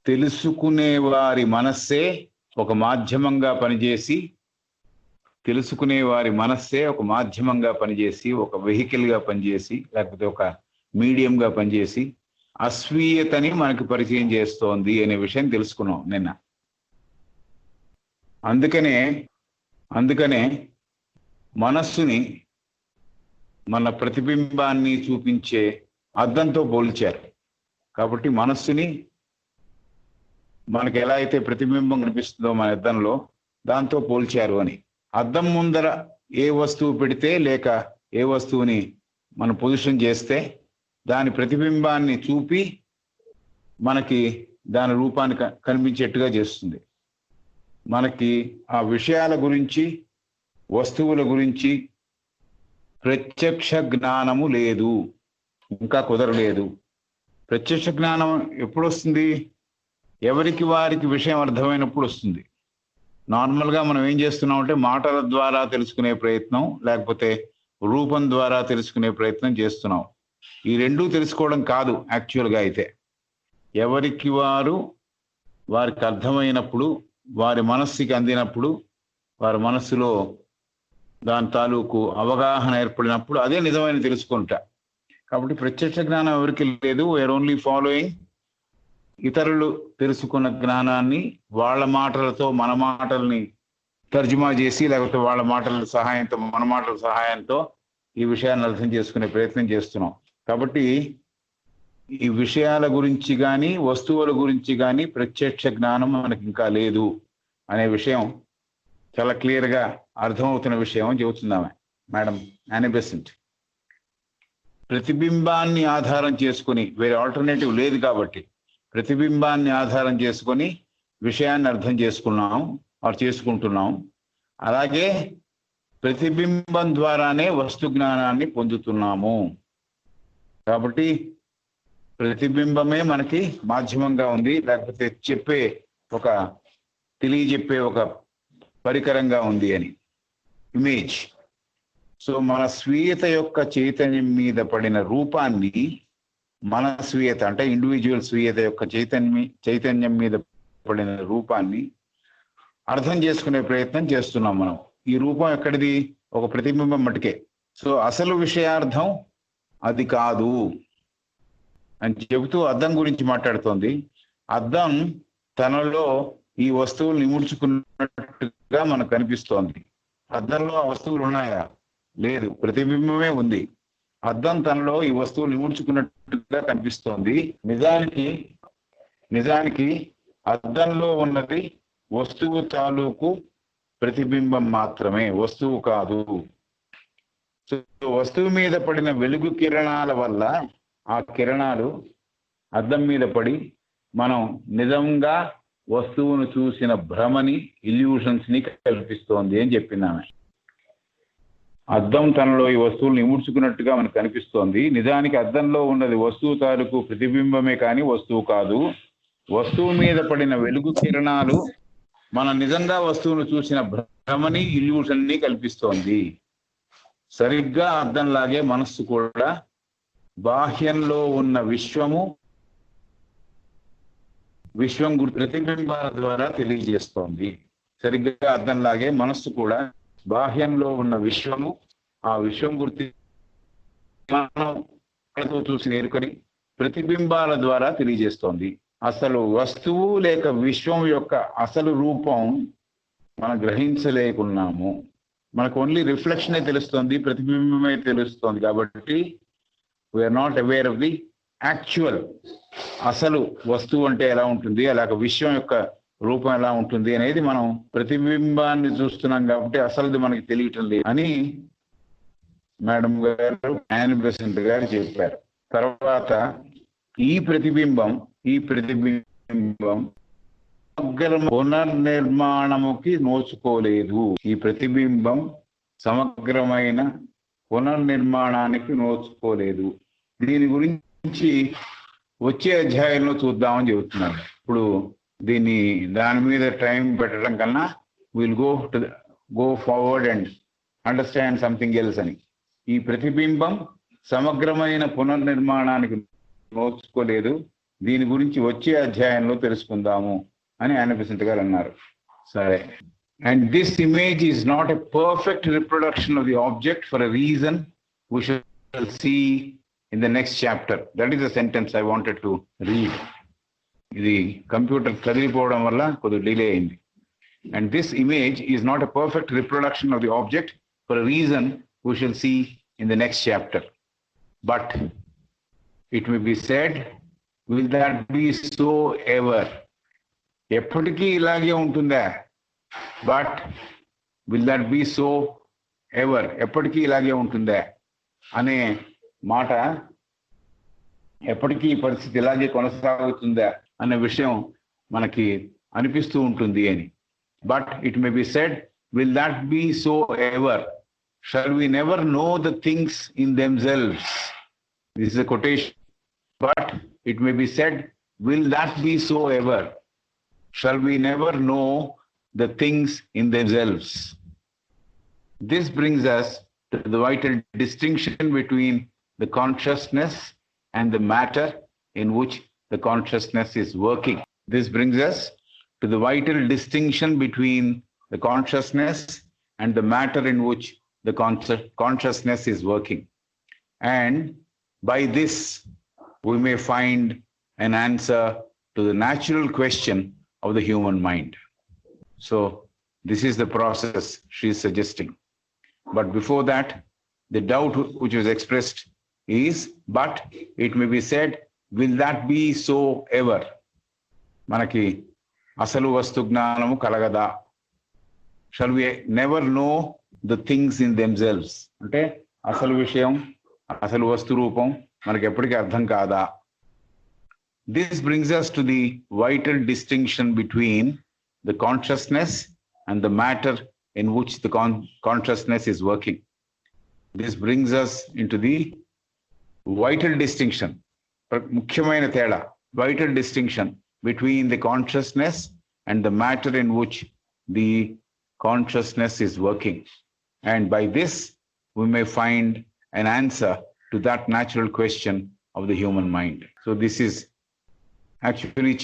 తెలుసుకునే వారి మనస్సే ఒక మాధ్యమంగా పనిచేసి ఒక వెహికల్గా పనిచేసి లేకపోతే ఒక మీడియంగా పనిచేసి అస్వీయతని మనకి పరిచయం చేస్తోంది అనే విషయం తెలుసుకున్నాం నిన్న. అందుకనే మనస్సుని మన ప్రతిబింబాన్ని చూపించే అద్దంతో పోల్చారు. కాబట్టి మనస్సుని మనకి ఎలా అయితే ప్రతిబింబం కనిపిస్తుందో మన అద్దంలో దాంతో పోల్చారు అని. అద్దం ముందర ఏ వస్తువు పెడితే లేక ఏ వస్తువుని మనం పొజిషన్ చేస్తే దాని ప్రతిబింబాన్ని చూపి మనకి దాని రూపాన్ని కనిపించేట్టుగా చేస్తుంది. మనకి ఆ విషయాల గురించి వస్తువుల గురించి ప్రత్యక్ష జ్ఞానము లేదు, ఇంకా కుదరలేదు. ప్రత్యక్ష జ్ఞానం ఎప్పుడు వస్తుంది? ఎవరికి వారికి విషయం అర్థమైనప్పుడు వస్తుంది. నార్మల్గా మనం ఏం చేస్తున్నాం అంటే మాటల ద్వారా తెలుసుకునే ప్రయత్నం లేకపోతే రూపం ద్వారా తెలుసుకునే ప్రయత్నం చేస్తున్నాం. ఈ రెండూ తెలుసుకోవడం కాదు యాక్చువల్గా. అయితే ఎవరికి వారికి అర్థమైనప్పుడు, వారి మనస్సుకి అందినప్పుడు, వారి మనస్సులో దాని తాలూకు అవగాహన ఏర్పడినప్పుడు అదే నిజమైన తెలుసుకుంటా. కాబట్టి ప్రత్యక్ష జ్ఞానం ఎవరికి లేదు. వీఆర్ ఓన్లీ ఫాలోయింగ్ ఇతరులు తెలుసుకున్న జ్ఞానాన్ని వాళ్ళ మాటలతో మన మాటల్ని తర్జుమా చేసి లేకపోతే వాళ్ళ మాటల సహాయంతో మన మాటల సహాయంతో ఈ విషయాన్ని అర్థం చేసుకునే ప్రయత్నం చేస్తున్నాం. కాబట్టి ఈ విషయాల గురించి కానీ వస్తువుల గురించి కానీ ప్రత్యక్ష జ్ఞానం మనకి ఇంకా లేదు అనే విషయం చాలా క్లియర్గా అర్థమవుతున్న విషయం అని చెబుతున్నామే మేడం యానీ బెసెంట్. ప్రతిబింబాన్ని ఆధారం చేసుకుని వేరే ఆల్టర్నేటివ్ లేదు కాబట్టి ప్రతిబింబాన్ని ఆధారం చేసుకొని విషయాన్ని అర్థం చేసుకుంటున్నాం. అలాగే ప్రతిబింబం ద్వారానే వస్తు జ్ఞానాన్ని పొందుతున్నాము. కాబట్టి ప్రతిబింబమే మనకి మాధ్యమంగా ఉంది, లేకపోతే తెలియజెప్పే ఒక పరికరంగా ఉంది అని ఇమేజ్. సో మన స్వీయత యొక్క చైతన్యం మీద పడిన రూపాన్ని, మన స్వీయత అంటే ఇండివిజువల్ స్వీయత యొక్క చైతన్యం మీద పడిన రూపాన్ని అర్థం చేసుకునే ప్రయత్నం చేస్తున్నాం మనం. ఈ రూపం ఎక్కడిది? ఒక ప్రతిబింబం మటుకే. సో అసలు విషయార్థం అది కాదు అని చెబుతూ అద్దం గురించి మాట్లాడుతోంది. అద్దం తనలో ఈ వస్తువులు ఇముడ్చుకున్నట్టుగా మనకు కనిపిస్తోంది. అద్దంలో ఆ వస్తువులు ఉన్నాయా? లేదు, ప్రతిబింబమే ఉంది. అద్దం తనలో ఈ వస్తువులు ఇముడ్చుకున్నట్టుగా కనిపిస్తోంది. నిజానికి అద్దంలో ఉన్నది వస్తువు తాలూకు ప్రతిబింబం మాత్రమే, వస్తువు కాదు. వస్తువు మీద పడిన వెలుగు కిరణాల వల్ల ఆ కిరణాలు అద్దం మీద పడి మనం నిజంగా వస్తువును చూసిన భ్రమని, ఇల్యూషన్స్ ని కల్పిస్తోంది అని చెప్పింది ఆమె. అద్దం తనలో ఈ వస్తువులను ఇముడ్చుకున్నట్టుగా మనకు కనిపిస్తోంది. నిజానికి అద్దంలో ఉన్నది వస్తువు తాలూకు ప్రతిబింబమే కానీ వస్తువు కాదు. వస్తువు మీద పడిన వెలుగు కిరణాలు మనం నిజంగా వస్తువును చూసిన భ్రమని, ఇల్యూషన్ ని కల్పిస్తోంది. సరిగ్గా అద్దంలాగే మనస్సు కూడా బాహ్యంలో ఉన్న విశ్వం ప్రతిబింబాల ద్వారా తెలియజేస్తోంది. సరిగ్గా అద్దంలాగే మనస్సు కూడా బాహ్యంలో ఉన్న విశ్వము, ఆ విశ్వం గుర్తి మనం చూసి నేర్కొని ప్రతిబింబాల ద్వారా తెలియజేస్తోంది. అసలు వస్తువు లేక విశ్వం యొక్క అసలు రూపం మనం గ్రహించలేకున్నాము. మనకు ఓన్లీ రిఫ్లెక్షనే తెలుస్తోంది, ప్రతిబింబమే తెలుస్తోంది. కాబట్టి we're not aware of the actual. అసలు వస్తువు అంటే ఎలా ఉంటుంది, అలాగే విశ్వం యొక్క రూపం ఎలా ఉంటుంది అనేది మనం ప్రతిబింబాన్ని చూస్తున్నాం కాబట్టి అసలుది మనకి తెలియటం లేదు అని మేడం గారు, యానీ బెసెంట్ గారు చెప్పారు. తర్వాత ఈ ప్రతిబింబం పునర్నిర్మాణముకి నోచుకోలేదు. ఈ ప్రతిబింబం సమగ్రమైన పునర్నిర్మాణానికి నోచుకోలేదు. దీని గురించి వచ్చే అధ్యాయంలో చూద్దామని చెబుతున్నాను. ఇప్పుడు దాని మీద టైం పెట్టడం కన్నా will go forward and understand something else అని. ఈ ప్రతిబింబం సమగ్రమైన పునర్నిర్మాణానికి నోచుకోలేదు. దీని గురించి వచ్చే అధ్యాయంలో తెలుసుకుందాము అని ఆయన బెసెంట్ గారు అన్నారు. సరే. And this image is not a perfect reproduction of the object for a reason we shall see in the next chapter. That is the sentence I wanted to read. ఇది కంప్యూటర్ కదిలిపోవడం వల్ల కొద్దిగా delay అయింది. And this image is not a perfect reproduction of the object for a reason we shall see in the next chapter. But it may be said, will that be so ever? ఎప్పటికీ ఇలాగే ఉంటుందా? But will that be so ever? ఎప్పటికీ ఇలాగే ఉంటుందా అనే మాట, ఎప్పటికీ ఈ పరిస్థితి ఇలాగే కొనసాగుతుందా అనే విషయం మనకి అనిపిస్తూ ఉంటుంది అని. But it may be said, will that be so ever? Shall we never know the things in themselves? This is a quotation. But it may be said, will that be so ever? Shall we never know the things in themselves? This brings us to the vital distinction between the consciousness and the matter in which the consciousness is working. This brings us to the vital distinction between the consciousness and the matter in which the consciousness is working. And by this, we may find an answer to the natural question of the human mind. So this is the process she is suggesting. But before that, the doubt which was expressed is, but it may be said, will that be so ever? Manaki asalu vastu gnanamu kalagada? Shall we never know the things in themselves? Ante asalu vishayam, asalu vastu rupam manaki eppadiki ardham kada? This brings us to the vital distinction between the consciousness and the matter in which the consciousness is working. This brings us into the vital distinction, mukhyamaina teda, vital distinction between the consciousness and the matter in which the consciousness is working. And by this, we may find an answer to that natural question of the human mind. So this is actually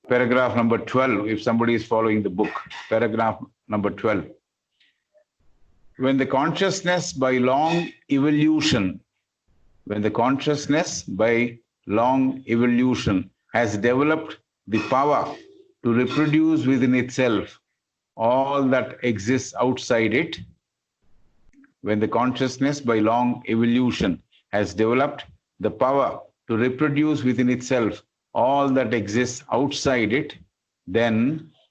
paragraph number 12, if somebody is following the book, paragraph number 12. When the consciousness by long evolution has developed the power to reproduce within itself all that exists outside it, when the consciousness by long evolution has developed the power to reproduce within itself all that exists outside it, then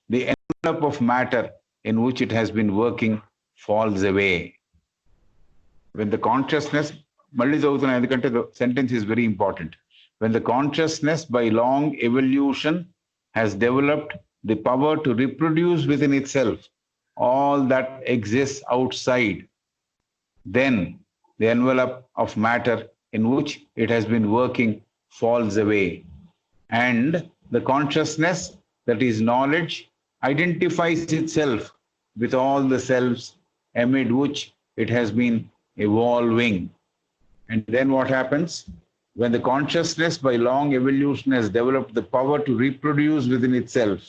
the envelope of matter in which it has been working falls away. When the consciousness, the sentence is very important. When the consciousness by long evolution has developed the power to reproduce within itself all that exists outside, then the envelope of matter in which it has been working falls away. And the consciousness, that is knowledge, identifies itself with all the selves amid which it has been evolving. And then what happens? When the consciousness by long evolution has developed the power to reproduce within itself,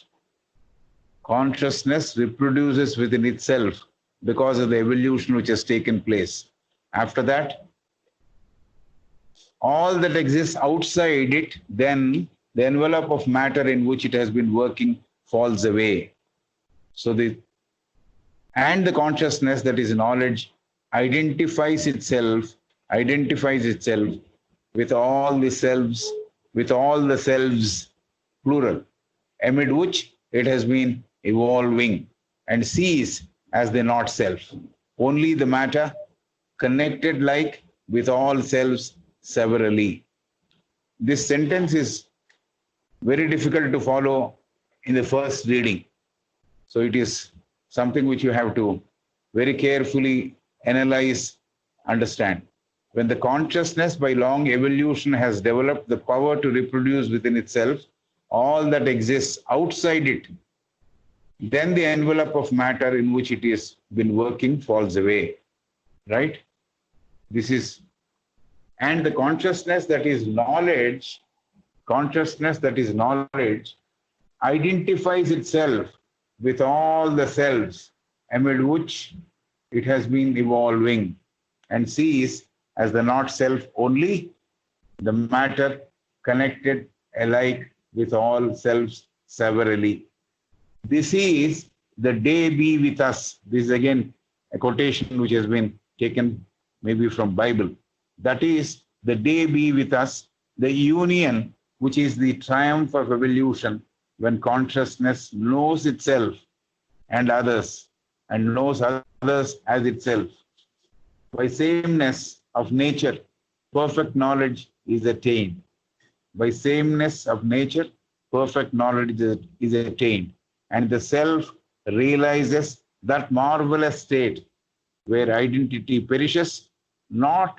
consciousness reproduces within itself because of the evolution which has taken place. After that, all that exists outside it, then the envelope of matter in which it has been working falls away. So the consciousness, that is knowledge, identifies itself with all the selves, plural, amid which it has been evolving, and sees as the not self, only the matter connected like with all selves severally. This sentence is very difficult to follow in the first reading. So it is something which you have to very carefully analyze, understand. When the consciousness by long evolution has developed the power to reproduce within itself all that exists outside it, then the envelope of matter in which it has been working falls away. Right? This is, and the consciousness, that is knowledge, consciousness, that is knowledge, identifies itself with all the selves amid which it has been evolving, and sees as the not self only the matter connected alike with all selves severally. This is the day be with us. This is again a quotation which has been taken maybe from Bible. That is the day be with us, the union which is the triumph of evolution, when consciousness knows itself and others, and knows others as itself. By sameness of nature, perfect knowledge is attained. By sameness of nature, perfect knowledge is attained. And the self realizes that marvelous state where identity perishes not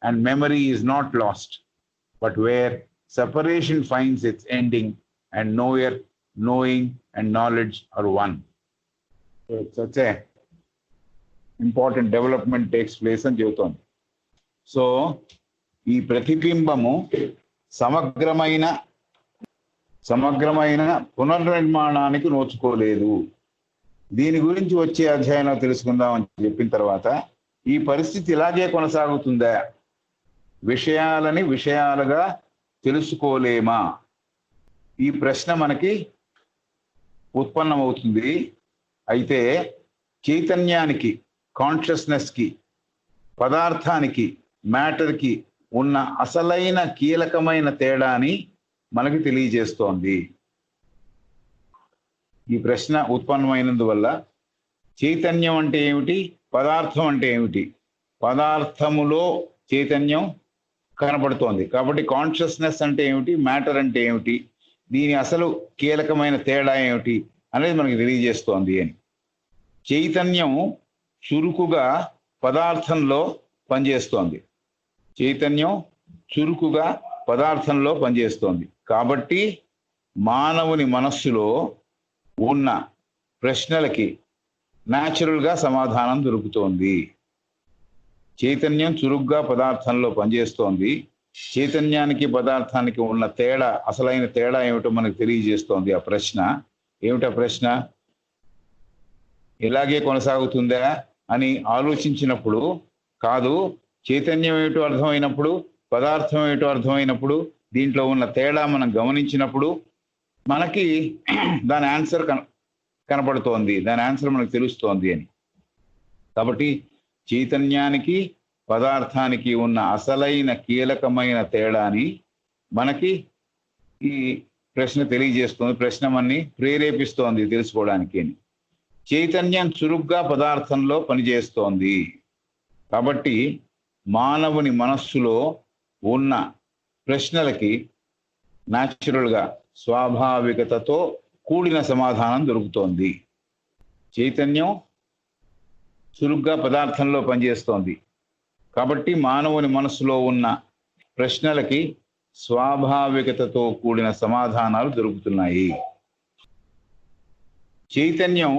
and memory is not lost, but where separation finds its ending and nowhere knowing and knowledge are one. So such a important development takes place అని చెబుతోంది. So ఈ ప్రతిబింబము సమగ్రమైన పునర్నిర్మాణానికి నోచుకోలేదు. దీని గురించి వచ్చే అధ్యాయంలో తెలుసుకుందాం అని చెప్పిన తర్వాత, ఈ పరిస్థితి ఇలాగే కొనసాగుతుందా, విషయాలని విషయాలుగా తెలుసుకోలేమా, ఈ ప్రశ్న మనకి ఉత్పన్నమవుతుంది. అయితే చైతన్యానికి, కాన్షియస్నెస్కి, పదార్థానికి, మ్యాటర్కి ఉన్న అసలైన కీలకమైన తేడాని మనకి తెలియజేస్తోంది. ఈ ప్రశ్న ఉత్పన్నమైనందువల్ల చైతన్యం అంటే ఏమిటి, పదార్థం అంటే ఏమిటి, పదార్థములో చైతన్యం కనపడుతోంది కాబట్టి కాన్షియస్నెస్ అంటే ఏమిటి, మ్యాటర్ అంటే ఏమిటి, దీని అసలు కీలకమైన తేడా ఏమిటి అనేది మనకి తెలియజేస్తోంది అని. చైతన్యం చురుకుగా పదార్థంలో పనిచేస్తోంది. చైతన్యం చురుకుగా పదార్థంలో పనిచేస్తోంది. కాబట్టి మానవుని మనస్సులో ఉన్న ప్రశ్నలకి న్యాచురల్గా సమాధానం దొరుకుతోంది. చైతన్యం చురుగ్గా పదార్థంలో పనిచేస్తోంది. చైతన్యానికి పదార్థానికి ఉన్న తేడా, అసలైన తేడా ఏమిటో మనకు తెలియజేస్తోంది ఆ ప్రశ్న. ఏమిటా ప్రశ్న? ఇలాగే కొనసాగుతుందా అని ఆలోచించినప్పుడు కాదు, చైతన్యం ఏమిటో అర్థమైనప్పుడు, పదార్థం ఏమిటో అర్థమైనప్పుడు, దీంట్లో ఉన్న తేడా మనం గమనించినప్పుడు మనకి దాని ఆన్సర్ కనపడుతోంది, దాని ఆన్సర్ మనకు తెలుస్తోంది అని. కాబట్టి చైతన్యానికి పదార్థానికి ఉన్న అసలైన కీలకమైన తేడాని మనకి ఈ ప్రశ్న తెలియజేస్తుంది. ప్రశ్న మనని ప్రేరేపిస్తోంది తెలుసుకోవడానికి అని. చైతన్యం చురుగ్గా పదార్థంలో పనిచేస్తోంది. కాబట్టి మానవుని మనస్సులో ఉన్న ప్రశ్నలకి న్యాచురల్గా, స్వాభావికతతో కూడిన సమాధానం దొరుకుతోంది. చైతన్యం చురుగ్గా పదార్థంలో పనిచేస్తోంది కాబట్టి మానవుని మనస్సులో ఉన్న ప్రశ్నలకి స్వాభావికతతో కూడిన సమాధానాలు దొరుకుతున్నాయి. చైతన్యం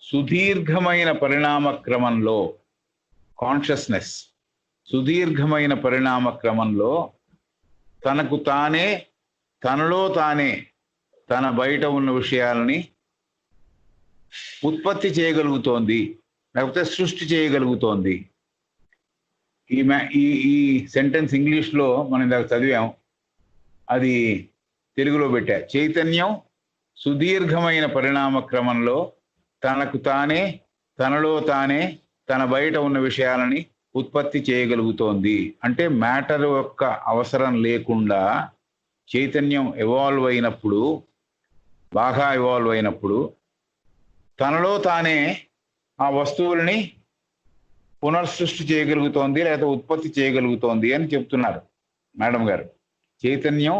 సుదీర్ఘమైన పరిణామ క్రమంలో, కాన్షియస్నెస్ సుదీర్ఘమైన పరిణామ క్రమంలో తనకు తానే, తనలో తానే, తన బయట ఉన్న విషయాలని ఉత్పత్తి చేయగలుగుతోంది, లేకపోతే సృష్టి చేయగలుగుతోంది. ఈ సెంటెన్స్ ఇంగ్లీష్లో మనం ఇందాక చదివాం, అది తెలుగులో పెట్టా. చైతన్యం సుదీర్ఘమైన పరిణామ క్రమంలో తనకు తానే, తనలో తానే, తన బయట ఉన్న విషయాలని ఉత్పత్తి చేయగలుగుతోంది. అంటే మ్యాటర్ యొక్క అవసరం లేకుండా చైతన్యం ఎవాల్వ్ అయినప్పుడు, బాగా ఎవాల్వ్ అయినప్పుడు తనలో తానే ఆ వస్తువుల్ని పునర్సృష్టి చేయగలుగుతోంది, లేదా ఉత్పత్తి చేయగలుగుతోంది అని చెప్తున్నారు మేడం గారు. చైతన్యం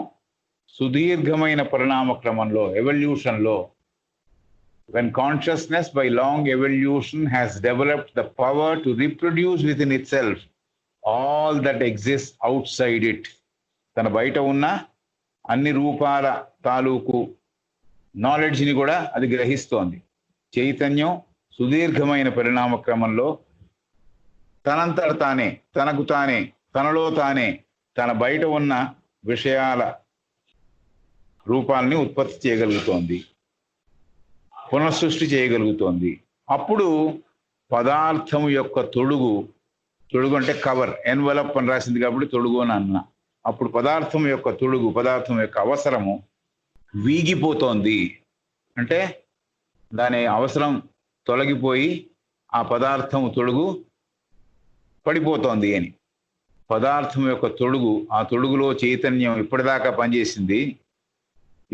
సుదీర్ఘమైన పరిణామ క్రమంలో, ఎవల్యూషన్లో, when consciousness by long evolution has developed the power to reproduce within itself all that exists outside it, తన బయట ఉన్న అన్ని రూపాల తాలూకు నాలెడ్జ్ని కూడా అది గ్రహిస్తోంది. చైతన్యం సుదీర్ఘమైన పరిణామ క్రమంలో తనంతట తానే, తనకు తానే, తనలో తానే, తన బయట ఉన్న విషయాల రూపాలని ఉత్పత్తి చేయగలుగుతోంది, పునఃసృష్టి చేయగలుగుతోంది. అప్పుడు పదార్థం యొక్క తొడుగు అంటే కవర్, ఎన్వలప్ అని రాసింది కాబట్టి తొడుగు అని అన్నా. అప్పుడు పదార్థం యొక్క తొడుగు, పదార్థం యొక్క అవసరము వీగిపోతోంది. అంటే దాని అవసరం తొలగిపోయి ఆ పదార్థం తొడుగు పడిపోతోంది అని. పదార్థం యొక్క తొడుగు, ఆ తొడుగులో చైతన్యం ఇప్పటిదాకా పనిచేసింది,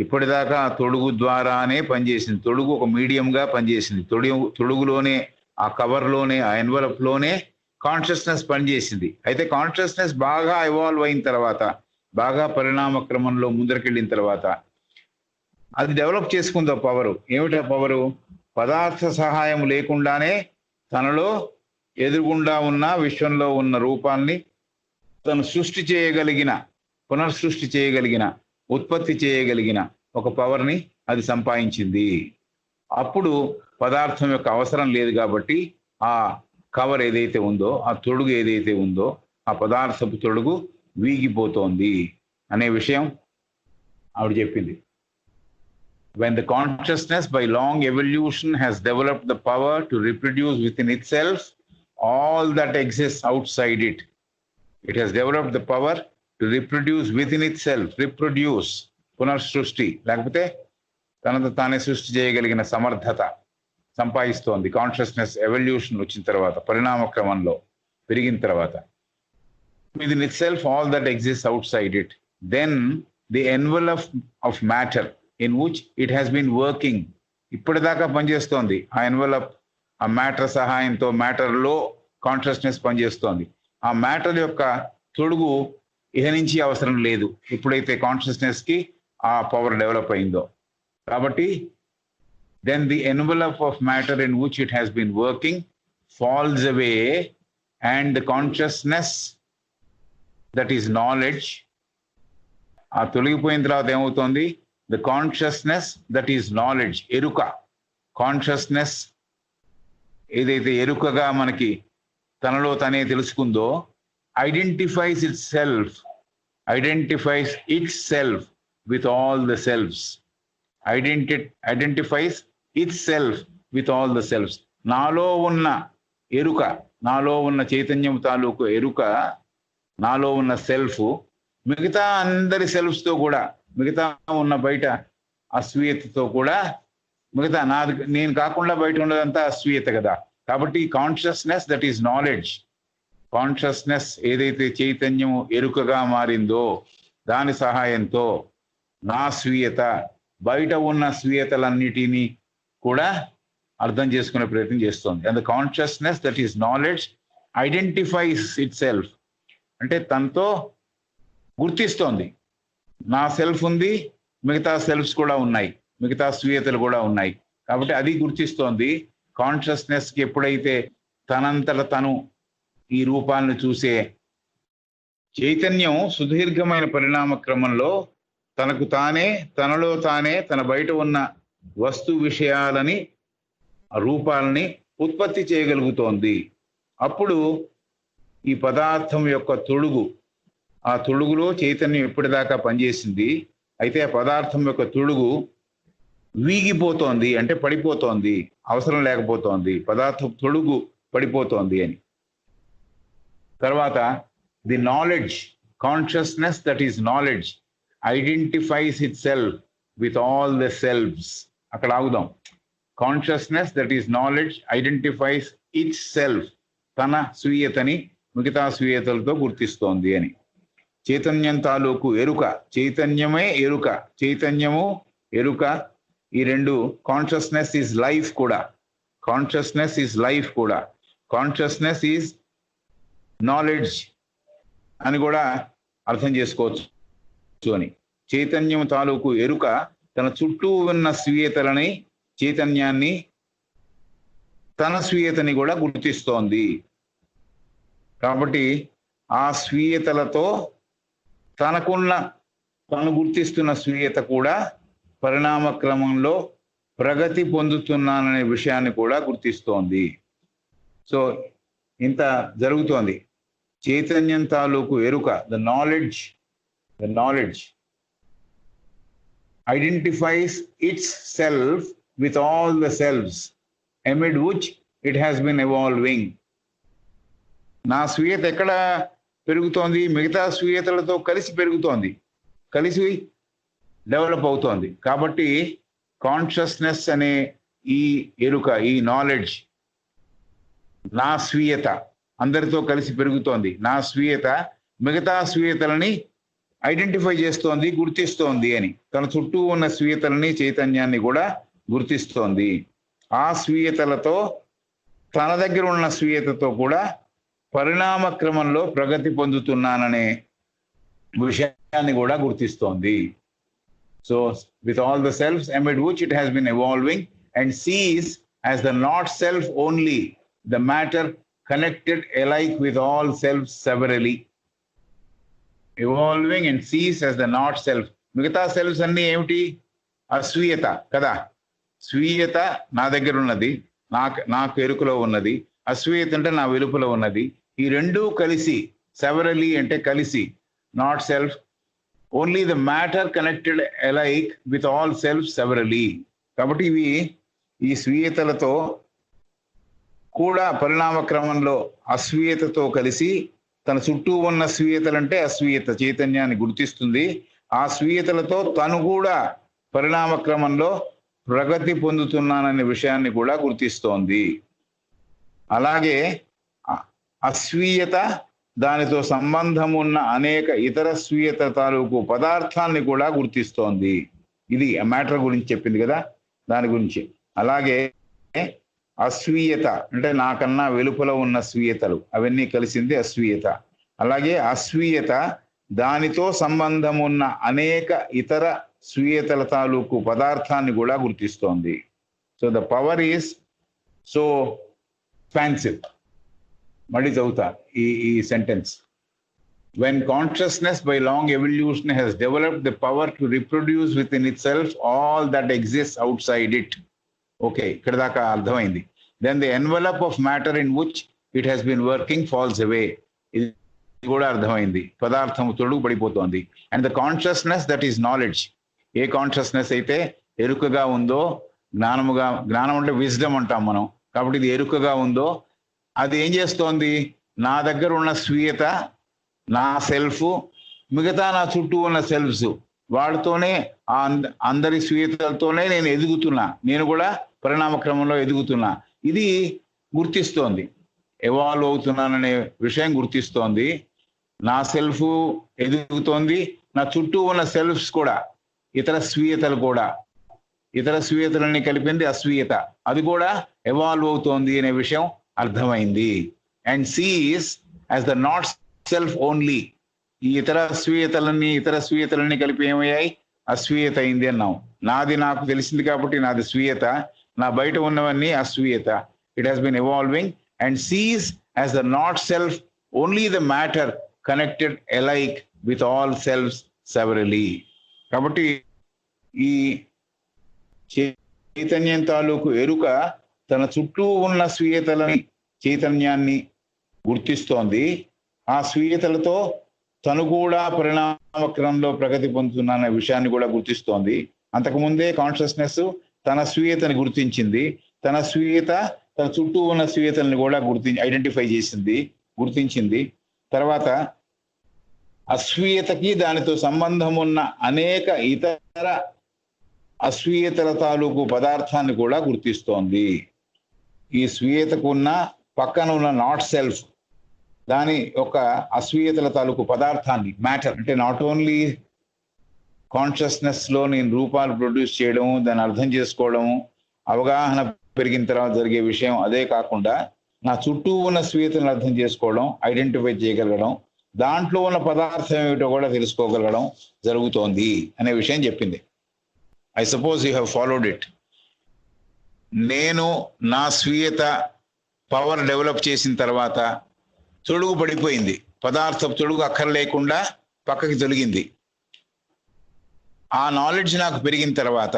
ఇప్పటిదాకా ఆ తొడుగు ద్వారానే పనిచేసింది. తొడుగు ఒక మీడియంగా పనిచేసింది. తొడుగులోనే, ఆ కవర్లోనే, ఆ ఎన్వలప్లోనే కాన్షియస్నెస్ పనిచేసింది. అయితే కాన్షియస్నెస్ బాగా ఎవాల్వ్ అయిన తర్వాత, బాగా పరిణామ క్రమంలో ముందరికెళ్ళిన తర్వాత అది డెవలప్ చేసుకుంది ఆ పవరు. ఏమిటా పవరు? పదార్థ సహాయం లేకుండానే తనలో ఎదురుగుండా ఉన్న విశ్వంలో ఉన్న రూపాన్ని తను సృష్టి చేయగలిగిన, పునర్సృష్టి చేయగలిగిన, ఉత్పత్తి చేయగలిగిన ఒక పవర్ని అది సంపాదించింది. అప్పుడు పదార్థం యొక్క అవసరం లేదు కాబట్టి ఆ కవర్ ఏదైతే ఉందో, ఆ తొడుగు ఏదైతే ఉందో, ఆ పదార్థపు తొడుగు వీగిపోతోంది అనే విషయం ఆవిడ చెప్పింది. When the consciousness by long evolution has developed the power to reproduce within itself all that exists outside it, it has developed the power to reproduce within itself, reproduce, పునర్సృష్టి లేకపోతే తనతో తానే సృష్టి చేయగలిగిన సమర్థత సంపాదిస్తోంది. కాన్షియస్నెస్ ఎవల్యూషన్ వచ్చిన తర్వాత, పరిణామ క్రమంలో పెరిగిన తర్వాత, within itself all that exists outside it, then the envelope of matter in which it has been working, ఇప్పటిదాకా పనిచేస్తోంది ఆ ఎన్వలప్, ఆ మ్యాటర్ సహాయంతో, మ్యాటర్లో కాన్షియస్నెస్ పనిచేస్తోంది. ఆ మ్యాటర్ యొక్క తొడుగు ఇహ నుంచి అవసరం లేదు ఎప్పుడైతే కాన్షియస్నెస్ కి ఆ పవర్ డెవలప్ అయిందో. కాబట్టి then the envelope of matter in which it has been working falls away, and the consciousness that is knowledge, ఆ తొలగిపోయిన తర్వాత ఏమవుతోంది? The consciousness that is knowledge, ఎరుక, కాన్షియస్నెస్ ఏదైతే ఎరుకగా మనకి తనలో తనే తెలుసుకుందో, identifies itself with all the selves. Identifies itself with all the selves. నాలో ఉన్న ఎరుక, నాలో ఉన్న చైతన్యం తాలూకు ఎరుక, నాలో ఉన్న సెల్ఫ్ మిగతా అందరి సెల్ఫ్స్తో కూడా, మిగతా ఉన్న బయట అస్వీయతతో కూడా, మిగతా నేను కాకుండా బయట ఉన్నదంతా అస్వీయత కదా. కాబట్టి consciousness that is knowledge, consciousness ఏదైతే చైతన్యం ఎరుకగా మారిందో దాని సహాయంతో నా స్వీయత, బయట ఉన్న స్వీయతలన్నిటినీ కూడా అర్థం చేసుకునే ప్రయత్నం చేస్తోంది. And the consciousness that is knowledge identifies itself, అంటే తనతో గుర్తిస్తోంది. నా సెల్ఫ్ ఉంది, మిగతా సెల్ఫ్స్ కూడా ఉన్నాయి, మిగతా స్వీయతలు కూడా ఉన్నాయి. కాబట్టి అది గుర్తిస్తోంది. కాన్షియస్నెస్కి ఎప్పుడైతే తనంతట తను ఈ రూపాలను చూసే చైతన్యం సుదీర్ఘమైన పరిణామ క్రమంలో తనకు తానే, తనలో తానే, తన బయట ఉన్న వస్తు విషయాలని, రూపాలని ఉత్పత్తి చేయగలుగుతోంది. అప్పుడు ఈ పదార్థం యొక్క తొడుగు, ఆ తొడుగులో చైతన్యం ఎప్పటిదాకా పనిచేసింది, అయితే ఆ పదార్థం యొక్క తొడుగు వీగిపోతోంది, అంటే పడిపోతోంది, అవసరం లేకపోతోంది, పదార్థం తొడుగు పడిపోతోంది అని. తర్వాత the knowledge, consciousness that is knowledge identifies itself with all the selves. అక్కడ ఆగుదాం. Consciousness that is knowledge identifies itself, తన స్వీయతని మిగతా స్వీయతలతో గుర్తిస్తోంది అని. చైతన్యం తాలూకు ఎరుక, చైతన్యమే ఎరుక, చైతన్యము ఎరుక, ఈ రెండు. కాన్షియస్నెస్ ఈజ్ లైఫ్ కూడా, కాన్షియస్నెస్ ఈజ్ లైఫ్ కూడా, కాన్షియస్నెస్ ఈజ్ నాలెడ్జ్ అని కూడా అర్థం చేసుకోవచ్చు అని. చైతన్యం తాలూకు ఎరుక తన చుట్టూ ఉన్న స్వీయతలని, చైతన్యాన్ని, తన స్వీయతని కూడా గుర్తిస్తోంది. కాబట్టి ఆ స్వీయతలతో తను గుర్తిస్తున్న స్వీయత కూడా పరిణామ క్రమంలో ప్రగతి పొందుతున్నాననే విషయాన్ని కూడా గుర్తిస్తోంది. సో ఇంత జరుగుతోంది. చైతన్యం తాలూకు ఎరుక, the knowledge identifies itself with all the selves amid which it has been evolving. నా స్వీయత ఎక్కడ పెరుగుతోంది? మిగతా స్వీయతలతో కలిసి పెరుగుతోంది, కలిసి డెవలప్ అవుతోంది. కాబట్టి కాన్షియస్నెస్ అనే ఈ ఎరుక, ఈ నాలెడ్జ్, నా స్వీయత అందరితో కలిసి పెరుగుతోంది. నా స్వీయత మిగతా స్వీయతలని ఐడెంటిఫై చేస్తోంది, గుర్తిస్తోంది అని. తన చుట్టూ ఉన్న స్వీయతలని, చైతన్యాన్ని కూడా గుర్తిస్తోంది. ఆ స్వీయతలతో, తన దగ్గర ఉన్న స్వీయతతో కూడా పరిణామ క్రమంలో ప్రగతి పొందుతున్నాననే విషయాన్ని కూడా గుర్తిస్తోంది. So with all the selves amid which it has been evolving and sees as the not self only the matter connected alike with all selves severally. Evolving and sees as the not self. మిగతా shelves అన్ని ఏమిటి? అస్వీయత కదా. స్వీయత నా దగ్గర ఉన్నది, నాకు ఎరుకలో ఉన్నది. అస్వీయత అంటే నా వెలుపల ఉన్నది. ఈ రెండూ కలిసి, సెవరలీ అంటే కలిసి, not self only the matter connected alike with all self severally. కాబట్టి ఇవి ఈ స్వీయతలతో కూడా పరిణామ క్రమంలో అస్వీయతతో కలిసి తన చుట్టూ ఉన్న స్వీయతలంటే అస్వీయత చైతన్యాన్ని గుర్తిస్తుంది. ఆ స్వీయతలతో తను కూడా పరిణామ క్రమంలో ప్రగతి పొందుతున్నాననే విషయాన్ని కూడా గుర్తిస్తోంది. అలాగే అస్వీయత దానితో సంబంధం ఉన్న అనేక ఇతర స్వీయత తాలూకు పదార్థాన్ని కూడా గుర్తిస్తోంది. ఇది ఆ మ్యాటర్ గురించి చెప్పింది కదా, దాని గురించి. అలాగే అస్వీయత అంటే నాకన్నా వెలుపల ఉన్న స్వీయతలు, అవన్నీ కలిసింది అస్వీయత. అలాగే అస్వీయత దానితో సంబంధం ఉన్న అనేక ఇతర స్వీయతల తాలూకు పదార్థాన్ని కూడా గుర్తిస్తోంది. So the power is so expansive. మళ్ళీ చదువుతా ఈ sentence. When consciousness by long evolution has developed the power to reproduce within itself all that exists outside it. Okay, ఇక్కడ దాకా అర్థమైంది. Then the envelope of matter in which it has been working falls away. ఇది కూడా అర్థమైంది. పదార్థం తొడుగు పడిపోతోంది. And the consciousness that is knowledge. A consciousness అయితే ఎరుకగా ఉందో, జ్ఞానం అంటే విజ్డమ్ అంటాం మనం, కాబట్టి ఇది ఎరుకగా ఉందో అది ఏం చేస్తోంది? నా దగ్గర ఉన్న స్వీయత, నా సెల్ఫ్, మిగతా నా చుట్టూ ఉన్న సెల్ఫ్స్, వాటితోనే అందరి స్వీయతలతోనే నేను ఎదుగుతున్నా, నేను కూడా పరిణామ క్రమంలో ఎదుగుతున్నా. ఇది గుర్తిస్తోంది. ఎవాల్వ్ అవుతున్నాననే విషయం గుర్తిస్తోంది. నా సెల్ఫ్ ఎదుగుతోంది, నా చుట్టూ ఉన్న సెల్ఫ్స్ కూడా, ఇతర స్వీయతలు కూడా, ఇతర స్వీయతలన్నీ కలిపింది అస్వీయత, అది కూడా ఎవాల్వ్ అవుతోంది అనే విషయం అర్థమైంది. And sees as the not self only. ఈ ఇతర స్వీయతలన్నీ కలిపి ఏమయ్యాయి? అస్వీయత అయింది అన్నాం. నాది నాకు తెలిసింది కాబట్టి నాది స్వీయత, నా బయట ఉన్నవన్నీ అస్వీయత. It has been evolving and sees as the not self only the matter connected alike with all selves severally. కాబట్టి ఈ చైతన్యం తాలూకు ఎరుక తన చుట్టూ ఉన్న స్వీయతలని, చైతన్యాన్ని గుర్తిస్తోంది. ఆ స్వీయతలతో తను కూడా పరిణామ క్రమంలో ప్రగతి పొందుతున్న విషయాన్ని కూడా గుర్తిస్తోంది. అంతకుముందే కాన్షియస్నెస్ తన స్వీయతని గుర్తించింది. తన స్వీయత తన చుట్టూ ఉన్న స్వీయతల్ని కూడా ఐడెంటిఫై గుర్తించింది. తర్వాత అస్వీయతకి దానితో సంబంధం ఉన్న అనేక ఇతర అస్వీయతల తాలూకు పదార్థాన్ని కూడా గుర్తిస్తోంది. ఈ స్వీయతకు ఉన్న పక్కన ఉన్న నాట్ సెల్ఫ్, దాని యొక్క అస్వీయతల తాలూకు పదార్థాన్ని, మ్యాటర్ అంటే నాట్ ఓన్లీ కాన్షియస్నెస్ లో నేను రూపాలు ప్రొడ్యూస్ చేయడం, దాన్ని అర్థం చేసుకోవడం, అవగాహన పెరిగిన తర్వాత జరిగే విషయం అదే కాకుండా నా చుట్టూ ఉన్న స్వీయతను అర్థం చేసుకోవడం, ఐడెంటిఫై చేయగలగడం, దాంట్లో ఉన్న పదార్థం ఏమిటో కూడా తెలుసుకోగలగడం జరుగుతోంది అనే విషయం చెప్పింది. I suppose you have followed it. నేను నా స్వీయత పవర్ డెవలప్ చేసిన తర్వాత తొడుగు పడిపోయింది, పదార్థం తొడుగు అక్కర్లేకుండా పక్కకి తొలగింది. ఆ నాలెడ్జ్ నాకు పెరిగిన తర్వాత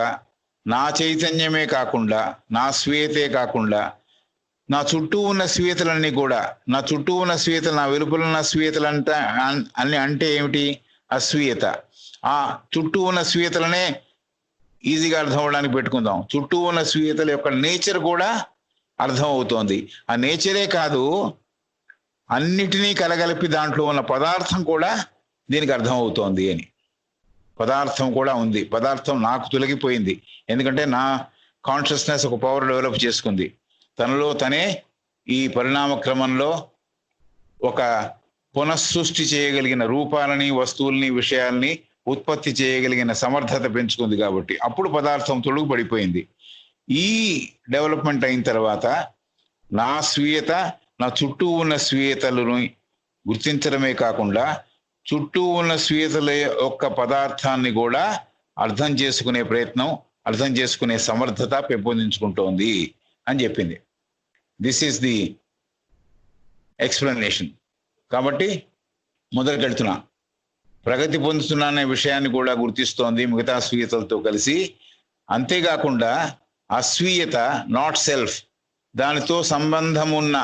నా చైతన్యమే కాకుండా, నా స్వీయతే కాకుండా, నా చుట్టూ ఉన్న స్వీయతలన్నీ కూడా, నా చుట్టూ ఉన్న స్వీయతలు, నా వెలుపల ఉన్న స్వీయతలు అంటే ఏమిటి? అస్వీయత. ఆ చుట్టూ ఉన్న స్వీయతలనే ఈజీగా అర్థం అవడానికి పెట్టుకుందాం. చుట్టూ ఉన్న స్వీయతల యొక్క నేచర్ కూడా అర్థం అవుతోంది. ఆ నేచరే కాదు, అన్నిటినీ కలగలిపి దాంట్లో ఉన్న పదార్థం కూడా దీనికి అర్థం అవుతోంది అని. పదార్థం కూడా ఉంది, పదార్థం నాకు తొలగిపోయింది. ఎందుకంటే నా కాన్షియస్నెస్ ఒక పవర్ డెవలప్ చేసుకుంది. తనలో తనే ఈ పరిణామ క్రమంలో ఒక పునఃసృష్టి చేయగలిగిన రూపాలని, వస్తువుల్ని, విషయాల్ని ఉత్పత్తి చేయగలిగిన సమర్థత పెంచుకుంది. కాబట్టి అప్పుడు పదార్థం తొలగిపడిపోయింది. ఈ డెవలప్మెంట్ అయిన తర్వాత నా స్వీయత, నా చుట్టూ ఉన్న స్వీయతలను గుర్తించడమే కాకుండా చుట్టూ ఉన్న స్వీయతల యొక్క పదార్థాన్ని కూడా అర్థం చేసుకునే ప్రయత్నం, అర్థం చేసుకునే సమర్థత పెంపొందించుకుంటోంది అని చెప్పింది. This is the explanation. కాబట్టి మొదలుకెళ్తున్నా. ప్రగతి పొందుతున్నా అనే విషయాన్ని కూడా గుర్తిస్తోంది మిగతా స్వీయతలతో కలిసి. అంతేకాకుండా అస్వీయత, నాట్ సెల్ఫ్, దానితో సంబంధం ఉన్న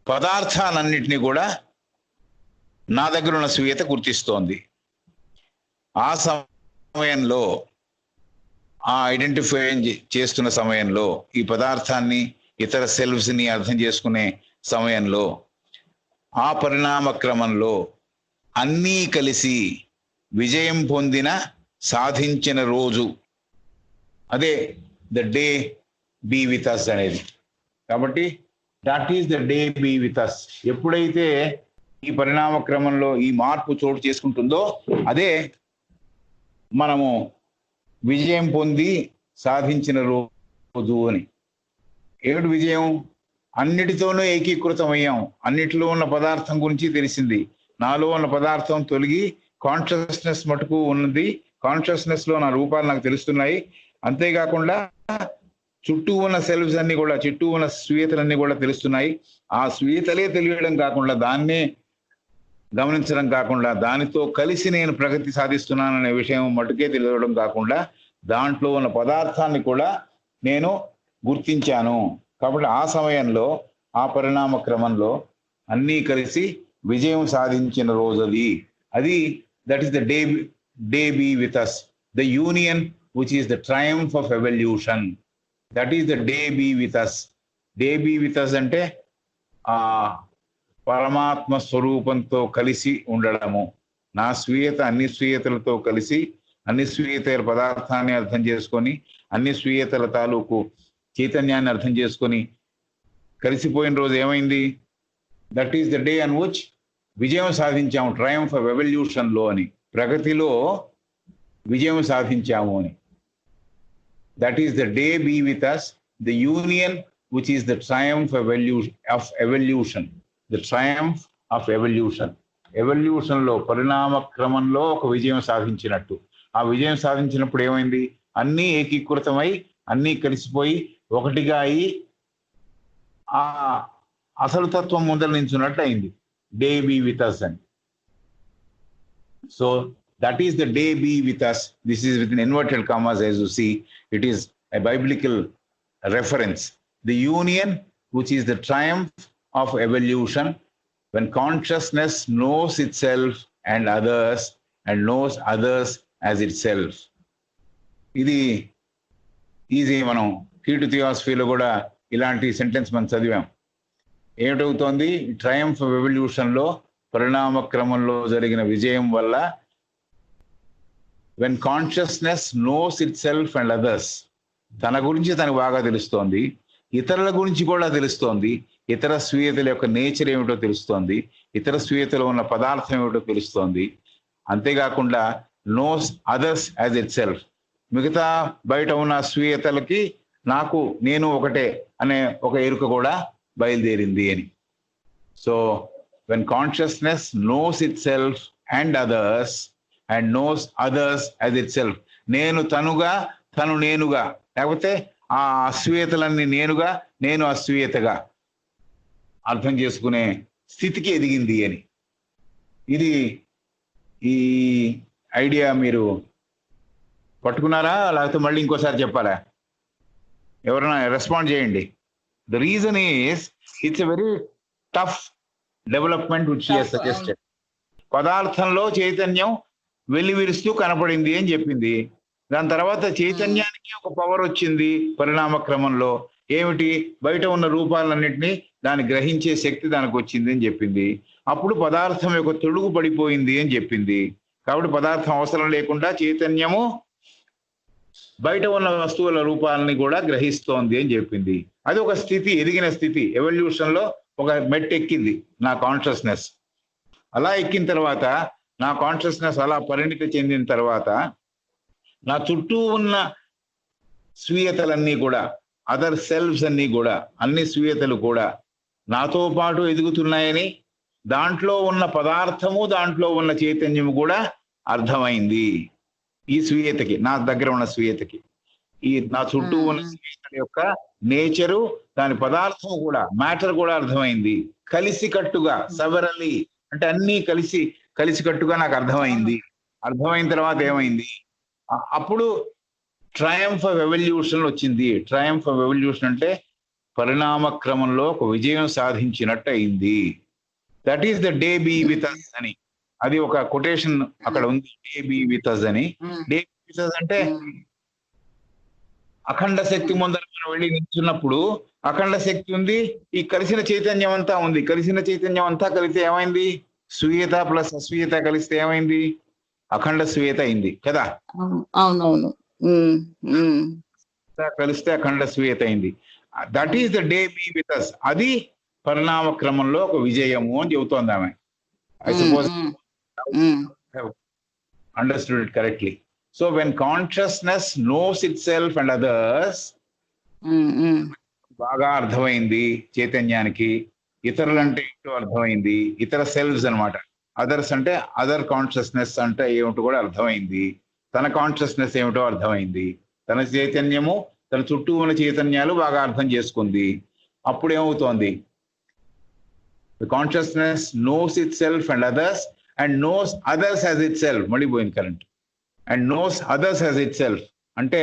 పదార్థాలన్నిటినీ కూడా నా దగ్గర ఉన్న స్వీయత గుర్తిస్తోంది. ఆ సమయంలో, ఆ ఐడెంటిఫై చేస్తున్న సమయంలో, ఈ పదార్థాన్ని, ఇతర సెల్ఫ్స్ని అర్థం చేసుకునే సమయంలో, ఆ పరిణామ క్రమంలో అన్నీ కలిసి విజయం పొందిన, సాధించిన రోజు, అదే the day be with us అనేది. కాబట్టి that is the day be with us. ఎప్పుడైతే ఈ పరిణామ క్రమంలో ఈ మార్పు చోటు చేసుకుంటుందో అదే మనము విజయం పొంది సాధించిన రోజు అని. ఏమిటి విజయం? అన్నిటితోనూ ఏకీకృతమయ్యాం. అన్నిటిలో ఉన్న పదార్థం గురించి తెలిసింది. నాలో ఉన్న పదార్థం తొలగి కాన్షియస్నెస్ మటుకు ఉన్నది. కాన్షియస్నెస్ లో నా రూపాలు నాకు తెలుస్తున్నాయి. అంతేకాకుండా చుట్టూ ఉన్న సెల్ఫ్స్ అన్ని కూడా, చుట్టూ ఉన్న స్వీయతలన్నీ కూడా తెలుస్తున్నాయి. ఆ స్వీయతలే తెలియడం కాకుండా, దాన్నే గమనించడం కాకుండా, దానితో కలిసి నేను ప్రగతి సాధిస్తున్నాననే విషయం మటుకే తెలియడం కాకుండా, దాంట్లో ఉన్న పదార్థాన్ని కూడా నేను గుర్తించాను. కాబట్టి ఆ సమయంలో, ఆ పరిణామ క్రమంలో అన్నీ కలిసి విజయం సాధించిన రోజు అది. అది that is the day be with us, the union which is the triumph of evolution. That is the day be with us. Day be with us అంటే ఆ పరమాత్మ స్వరూపంతో కలిసి ఉండడము. నా స్వీయత అన్ని స్వీయతలతో కలిసి, అన్ని స్వీయతల పదార్థాన్ని అర్థం చేసుకొని, అన్ని స్వీయతల తాలూకు చైతన్యాన్ని అర్థం చేసుకొని కలిసిపోయిన రోజు ఏమైంది? That is the day an which విజయం సాధించాము, ట్రయంఫ్ ఆఫ్ ఎవల్యూషన్ లో అని. ప్రగతిలో విజయం సాధించాము అని. That is the day be with us, the union which is the triumph of evolution. The triumph of evolution. Evolution లో, పరిణామ క్రమంలో ఒక విజయం సాధించినట్టు. ఆ విజయం సాధించినప్పుడు ఏమైంది? అన్నీ ఏకీకృతమై, అన్నీ కలిసిపోయి ఒకటిగా అయి ఆ అసలు తత్వం ముందర నించున్నట్టు అయింది. డే బీ విత్ అస్ అని. So that is the day be with us. This is within inverted commas, as you see. It is a biblical reference. The union which is the triumph of evolution, when consciousness knows itself and knows others as itself. ఇది easy. మనం కీటు థియాసఫీలో కూడా ఇలాంటి sentence మనం చదివాం. ఏమిటవుతోంది? Triumph of evolution లో, పరిణామ క్రమంలో జరిగిన విజయం వల్ల, when consciousness knows itself and others, తన గురించి తనకు బాగా తెలుస్తోంది, ఇతరుల గురించి కూడా తెలుస్తోంది, ఇతర స్వీయతల యొక్క నేచర్ ఏమిటో తెలుస్తోంది, ఇతర స్వీయతలో ఉన్న పదార్థం ఏమిటో తెలుస్తోంది. అంతేకాకుండా knows others as itself, మిగతా బయట ఉన్న స్వీయతలకి నాకు నేను ఒకటే అనే ఒక ఎరుక కూడా బయలుదేరింది అని. So when consciousness knows itself and others and knows others as itself, నేను తనుగా, తను నేనుగా, లేకపోతే ఆ అస్వీయతలన్నీ నేనుగా, నేను అస్వీయతగా అర్థం చేసుకునే స్థితికి ఎదిగింది అని. ఇది ఈ ఐడియా మీరు పట్టుకున్నారా, లేకపోతే మళ్ళీ ఇంకోసారి చెప్పాలా? ఎవరైనా రెస్పాండ్ చేయండి. The reason is it's a very tough development which she has suggested. పదార్థంలో చైతన్యం వెల్లివిరుస్తూ కనపడింది అని చెప్పింది. దాని తర్వాత చైతన్యానికి ఒక పవర్ వచ్చింది పరిణామ క్రమంలో. ఏమిటి? బయట ఉన్న రూపాలన్నింటినీ దాన్ని గ్రహించే శక్తి దానికి వచ్చింది అని చెప్పింది. అప్పుడు పదార్థం యొక్క తొడుగు పడిపోయింది అని చెప్పింది. కాబట్టి పదార్థం అవసరం లేకుండా చైతన్యము బయట ఉన్న వస్తువుల రూపాలని కూడా గ్రహిస్తోంది అని చెప్పింది. అది ఒక స్థితి, ఎదిగిన స్థితి. ఎవల్యూషన్ లో ఒక మెట్ ఎక్కింది నా కాన్షియస్నెస్. అలా ఎక్కిన తర్వాత, నా కాన్షియస్నెస్ అలా పరిణితి చెందిన తర్వాత, నా చుట్టూ ఉన్న స్వీయతలన్నీ కూడా, అదర్ సెల్ఫ్స్ అన్ని కూడా, అన్ని స్వీయతలు కూడా నాతో పాటు ఎదుగుతున్నాయని, దాంట్లో ఉన్న పదార్థము, దాంట్లో ఉన్న చైతన్యము కూడా అర్థమైంది. ఈ స్వీయతకి, నా దగ్గర ఉన్న స్వీయతకి, ఈ నా చుట్టూ ఉన్న స్వీయత యొక్క నేచరు, దాని పదార్థం కూడా, మ్యాటర్ కూడా అర్థమైంది. కలిసికట్టుగా, సవరలి అంటే అన్ని కలిసికట్టుగా నాకు అర్థమైంది. అర్థమైన తర్వాత ఏమైంది? అప్పుడు ట్రయంఫ్ ఆఫ్ ఎవల్యూషన్ వచ్చింది. ట్రయంఫ్ ఆఫ్ ఎవల్యూషన్ అంటే పరిణామ క్రమంలో ఒక విజయం సాధించినట్టు అయింది. That is the day be with us అని, అది ఒక కొటేషన్ అక్కడ ఉంది, డే బీ విత్ అస్ అని. డే బీ విత్ అస్ అంటే అఖండ శక్తి ముందర మనం వెళ్ళి నిల్చున్నప్పుడు అఖండ శక్తి ఉంది, ఈ కలిసిన చైతన్యం అంతా ఉంది. కలిసిన చైతన్యం అంతా కలిస్తే ఏమైంది? స్వీయత ప్లస్ అస్వీయత కలిస్తే ఏమైంది? అఖండ స్వీయత అయింది కదా. అవునవును, కలిస్తే అఖండ స్వీయత అయింది. That is the day be with us. అది పరిణామ క్రమంలో ఒక విజయము అని చెబుతోంది ఆమె. I suppose understood it correctly. So when consciousness knows itself and others, బాగా అర్థమైంది చైతన్యానికి. ఇతరులంటే ఏంటో అర్థమైంది, ఇతర సెల్వ్స్ అనమాట. అదర్స్ అంటే అదర్ కాన్షియస్నెస్ అంటే ఏమిటో కూడా అర్థమైంది. తన కాన్షియస్నెస్ ఏమిటో అర్థమైంది. తన చైతన్యము, తన చుట్టూ ఉన్న చైతన్యాలు బాగా అర్థం చేసుకుంది. అప్పుడు ఏమవుతోంది? The consciousness knows itself and others, and knows others as itself. మళ్ళీ పోయింది current. And knows others as itself అంటే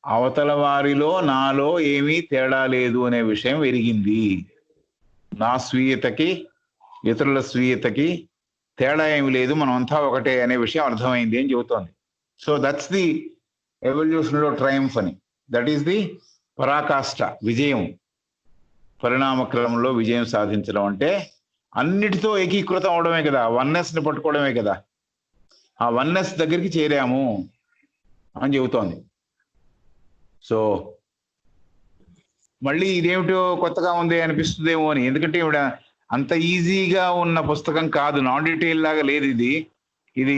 అవతల వారిలో నాలో ఏమీ తేడా లేదు అనే విషయం ఎరిగింది. నా స్వీయతకి ఇతరుల స్వీయతకి తేడా ఏమి లేదు, మనం అంతా ఒకటే అనే విషయం అర్థమైంది అని చెబుతోంది. సో దట్స్ ది ఎవల్యూషన్ లో ట్రయంఫ్ అని. దట్ ఈస్ ది పరాకాష్ట, విజయం. పరిణామ క్రమంలో విజయం సాధించడం అంటే అన్నిటితో ఏకీకృతం అవడమే కదా, వన్నెస్ ని పట్టుకోవడమే కదా. ఆ వన్నెస్ దగ్గరికి చేరాము అని చెబుతోంది. సో మళ్ళీ ఇదేమిటో కొత్తగా ఉంది అనిపిస్తుందేమో అని, ఎందుకంటే ఇవిడ అంత ఈజీగా ఉన్న పుస్తకం కాదు, నాన్ డీటెయిల్ లాగా లేదు ఇది. ఇది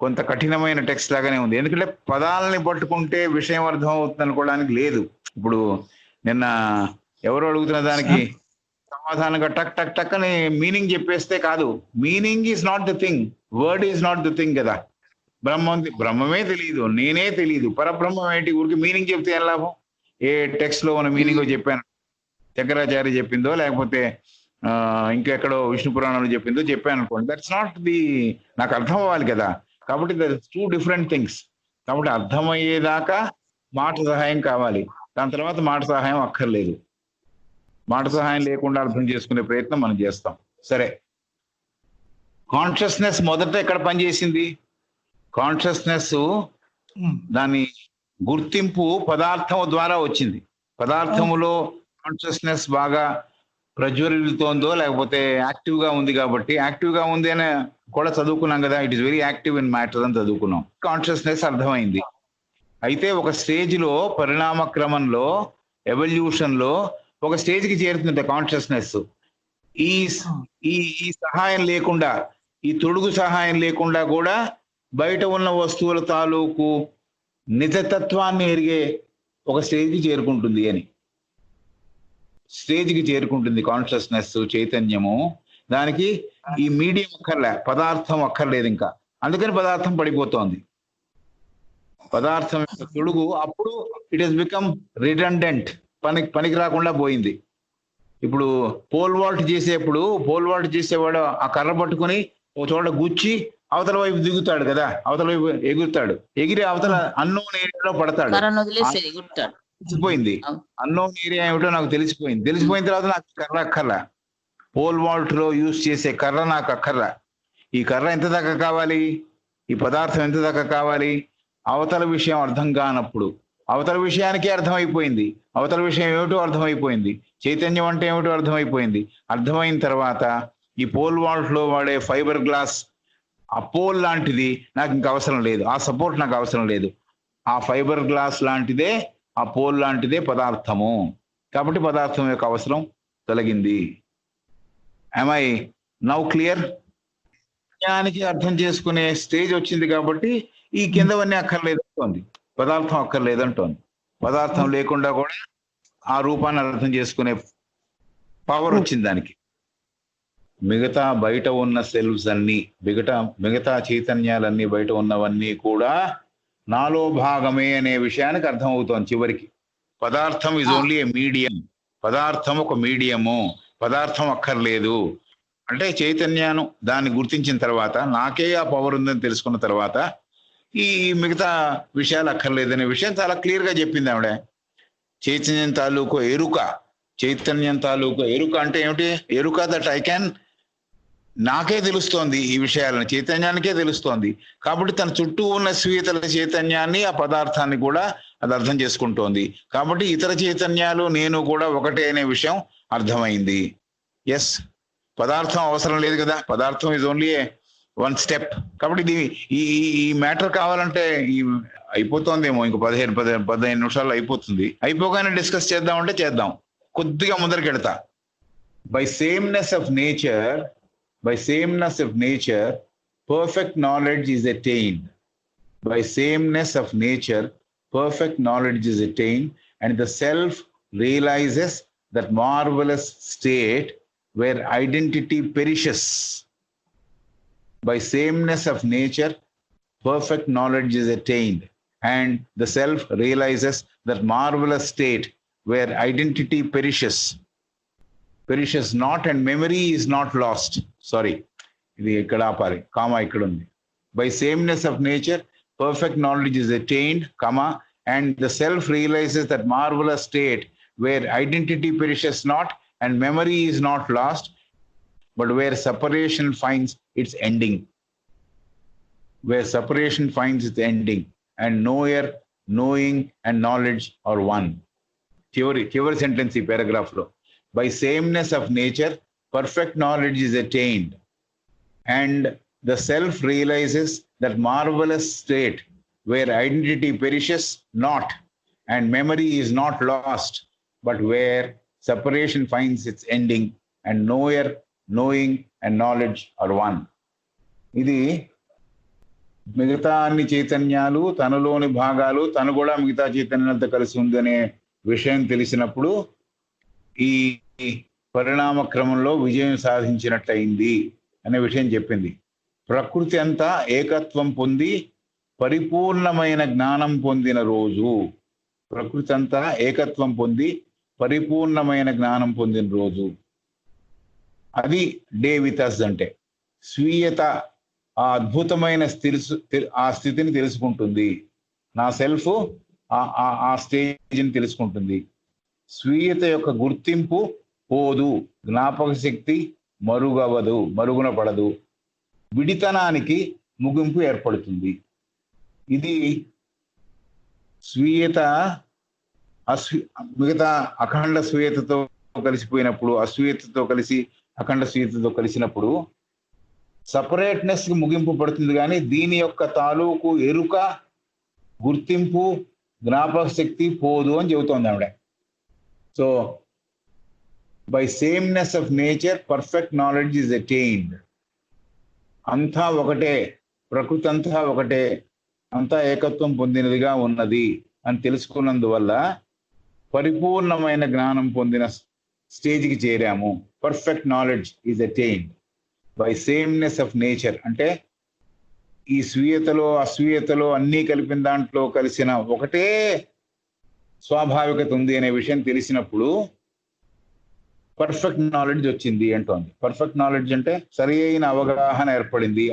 కొంత కఠినమైన టెక్స్ట్ లాగానే ఉంది. ఎందుకంటే పదాలని పట్టుకుంటే విషయం అర్థం అవుతుంది అనుకోవడానికి లేదు. ఇప్పుడు నిన్న ఎవరు అడుగుతున్న దానికి సమాధానంగా టక్ టక్ టక్ అని మీనింగ్ చెప్పేస్తే కాదు. Meaning is not the thing, word is not the thing కదా. బ్రహ్మమే తెలియదు, నేనే తెలియదు, పరబ్రహ్మం ఏంటి? ఊరికి మీనింగ్ చెప్తే ఏం లాభం? ఏ టెక్స్ట్ లో ఉన్న మీనింగ్ చెప్పాను, శంకరాచార్య చెప్పిందో లేకపోతే ఇంకెక్కడో విష్ణు పురాణంలో చెప్పిందో చెప్పాను అనుకోండి, దట్స్ నాట్ ది, నాకు అర్థం అవ్వాలి కదా. కాబట్టి there is two different things. కాబట్టి అర్థమయ్యేదాకా మాట సహాయం కావాలి, దాని తర్వాత మాట సహాయం అక్కర్లేదు. మాట సహాయం లేకుండా అర్థం చేసుకునే ప్రయత్నం మనం చేస్తాం. సరే, కాన్షియస్నెస్ మొదట ఎక్కడ పనిచేసింది? కాన్షియస్నెస్ దాని గుర్తింపు పదార్థం ద్వారా వచ్చింది. పదార్థములో కాన్షియస్నెస్ బాగా ప్రజ్వరిల్లుతోందో లేకపోతే యాక్టివ్ గా ఉంది కాబట్టి, యాక్టివ్ గా ఉంది అని కూడా చదువుకున్నాం కదా, it is very active in matter అని చదువుకున్నాం. కాన్షియస్నెస్ అర్థమైంది. అయితే ఒక స్టేజ్ లో, పరిణామ క్రమంలో, ఎవల్యూషన్ లో ఒక స్టేజ్ కి చేరుతుంది కాన్షియస్నెస్. ఈ ఈ సహాయం లేకుండా, ఈ తొడుగు సహాయం లేకుండా కూడా బయట ఉన్న వస్తువుల తాలూకు నిజతత్వాన్ని ఎరిగే ఒక స్టేజ్కి చేరుకుంటుంది అని. స్టేజ్కి చేరుకుంటుంది కాన్షియస్నెస్, చైతన్యము. దానికి ఈ మీడియం అక్కర్లే, పదార్థం అక్కర్లేదు ఇంకా. అందుకని పదార్థం పడిపోతోంది. పదార్థం తొడుగు అప్పుడు ఇట్ హెస్ బికమ్ రిడండెంట్, పనికి రాకుండా పోయింది. ఇప్పుడు పోల్ వాల్ట్ చేసేప్పుడు, పోల్ వాల్ట్ చేసేవాడు ఆ కర్ర పట్టుకుని ఒక చోట గుచ్చి అవతల వైపు దిగుతాడు కదా, అవతల వైపు ఎగురుతాడు, ఎగిరి అవతల అన్నోన్ ఏరియాలో పడతాడు. తెలిసిపోయింది అన్నోన్ ఏరియా ఏమిటో నాకు తెలిసిపోయింది. తెలిసిపోయిన తర్వాత నాకు కర్ర అక్కర్లా, పోల్ వాల్ట్ లో యూజ్ చేసే కర్ర నాకు అక్కర్లా. ఈ కర్ర ఎంత దాకా కావాలి? ఈ పదార్థం ఎంత దాకా కావాలి? అవతల విషయం అర్థం కానప్పుడు. అవతల విషయానికే అర్థమైపోయింది, అవతల విషయం ఏమిటో అర్థమైపోయింది, చైతన్యం అంటే ఏమిటో అర్థమైపోయింది. అర్థమైన తర్వాత ఈ పోల్ వాల్ట్ లో వాడే ఫైబర్ గ్లాస్ ఆ పోల్ లాంటిది నాకు ఇంకా అవసరం లేదు, ఆ సపోర్ట్ నాకు అవసరం లేదు. ఆ ఫైబర్ గ్లాస్ లాంటిదే, ఆ పోల్ లాంటిదే పదార్థము. కాబట్టి పదార్థం యొక్క అవసరం తొలగింది. am I now clear? జ్ఞానికి అర్థం చేసుకునే స్టేజ్ వచ్చింది కాబట్టి ఈ కిందవన్నీ అక్కర్లేదంటోంది, పదార్థం అక్కర్లేదంటోంది. పదార్థం లేకుండా కూడా ఆ రూపాన్ని అర్థం చేసుకునే పవర్ వచ్చింది దానికి. మిగతా బయట ఉన్న సెల్వ్స్ అన్ని, మిగతా చైతన్యాలన్నీ, బయట ఉన్నవన్నీ కూడా నాలో భాగమే అనే విషయానికి అర్థం అవుతోంది చివరికి. పదార్థం ఇస్ ఓన్లీ ఏ మీడియం, పదార్థం ఒక మీడియము, పదార్థం అక్కర్లేదు అంటే చైతన్యాన్ని దాన్ని గుర్తించిన తర్వాత, నాకే ఆ పవర్ ఉందని తెలుసుకున్న తర్వాత ఈ మిగతా విషయాలు అక్కర్లేదనే విషయం చాలా క్లియర్ గా చెప్పింది ఆవిడ. చైతన్యం తాలూకు ఎరుక, చైతన్యం తాలూకు ఎరుక అంటే ఏమిటి? ఎరుక దట్ ఐ క్యాన్, నాకే తెలుస్తోంది ఈ విషయాలను, చైతన్యానికే తెలుస్తోంది. కాబట్టి తన చుట్టూ ఉన్న స్వీయతల చైతన్యాన్ని, ఆ పదార్థాన్ని కూడా అది అర్థం చేసుకుంటోంది. కాబట్టి ఇతర చైతన్యాలు నేను కూడా ఒకటే అనే విషయం అర్థమైంది. ఎస్, పదార్థం అవసరం లేదు కదా, పదార్థం ఇస్ ఓన్లీ వన్ స్టెప్. కాబట్టి ఇది ఈ మ్యాటర్ కావాలంటే ఈ అయిపోతుందేమో, ఇంకో 15 నిమిషాలు అయిపోతుంది. అయిపోగానే డిస్కస్ చేద్దామంటే చేద్దాం. కొద్దిగా ముందరికి వెళ్తా. By sameness of nature, by sameness of nature, perfect knowledge is attained. By sameness of nature, perfect knowledge is attained, and the self realizes that marvelous state where identity perishes. By sameness of nature, perfect knowledge is attained, and the self realizes that marvelous state where identity perishes not and memory is not lost. Sorry, ఇది ఇక్కడ ఆపాలి, comma ఇక్కడ ఉంది. By sameness of nature, perfect knowledge is attained, comma, and the self realizes that marvelous state where identity perishes not and memory is not lost, but where separation finds its ending. Where separation finds its ending, and knower, knowing, and knowledge are one. చివరి sentence ఈ paragraph లో. By sameness of nature, perfect knowledge is attained, and the self realizes that marvelous state where identity perishes not and memory is not lost, but where separation finds its ending, and knower, knowing, and knowledge are one. ఇది మిగతా అన్ని చైతన్యాలు, తనలోని భాగాలు, తను కూడా మిగతా చైతన్యాలతో కలిసి ఉందనే విషయం తెలిసినప్పుడు ఈ పరిణామ క్రమంలో విజయం సాధించినట్లయింది అనే విషయం చెప్పింది. ప్రకృతి అంతా ఏకత్వం పొంది పరిపూర్ణమైన జ్ఞానం పొందిన రోజు, ప్రకృతి అంతా ఏకత్వం పొంది పరిపూర్ణమైన జ్ఞానం పొందిన రోజు, అది డే విత్ అస్. అంటే స్వీయత ఆ అద్భుతమైన ఆ స్థితిని తెలుసుకుంటుంది, నా సెల్ఫ్ ఆ స్టేజ్ని తెలుసుకుంటుంది. స్వీయత యొక్క గుర్తింపు పోదు, జ్ఞాపక శక్తి మరుగున పడదు, విడితనానికి ముగింపు ఏర్పడుతుంది. ఇది స్వీయత మిగతా అఖండ స్వీయతతో కలిసిపోయినప్పుడు, అస్వీయతతో కలిసి అఖండ స్వీయతతో కలిసినప్పుడు సపరేట్నెస్ కి ముగింపు పడుతుంది. కానీ దీని యొక్క తాలూకు ఎరుక, గుర్తింపు, జ్ఞాపక శక్తి పోదు అని చెబుతోంది ఆవిడ. So by sameness of nature perfect knowledge is attained. అంతా ఒకటే, ప్రకృతి అంతా ఒకటే, అంతా ఏకత్వం పొందినదిగా ఉన్నది అని తెలుసుకున్నందువల్ల పరిపూర్ణమైన జ్ఞానం పొందిన స్టేజ్కి చేరాము. Perfect knowledge is attained by sameness of nature. అంటే ఈ స్వీయతలో అస్వీయతలో అన్నీ కలిపిన దాంట్లో కలిసిన ఒకటే స్వాభావికత ఉంది అనే విషయం తెలిసినప్పుడు పర్ఫెక్ట్ నాలెడ్జ్ వచ్చింది అంటోంది. పర్ఫెక్ట్ నాలెడ్జ్ అంటే సరి అయిన అవగాహన ఏర్పడింది,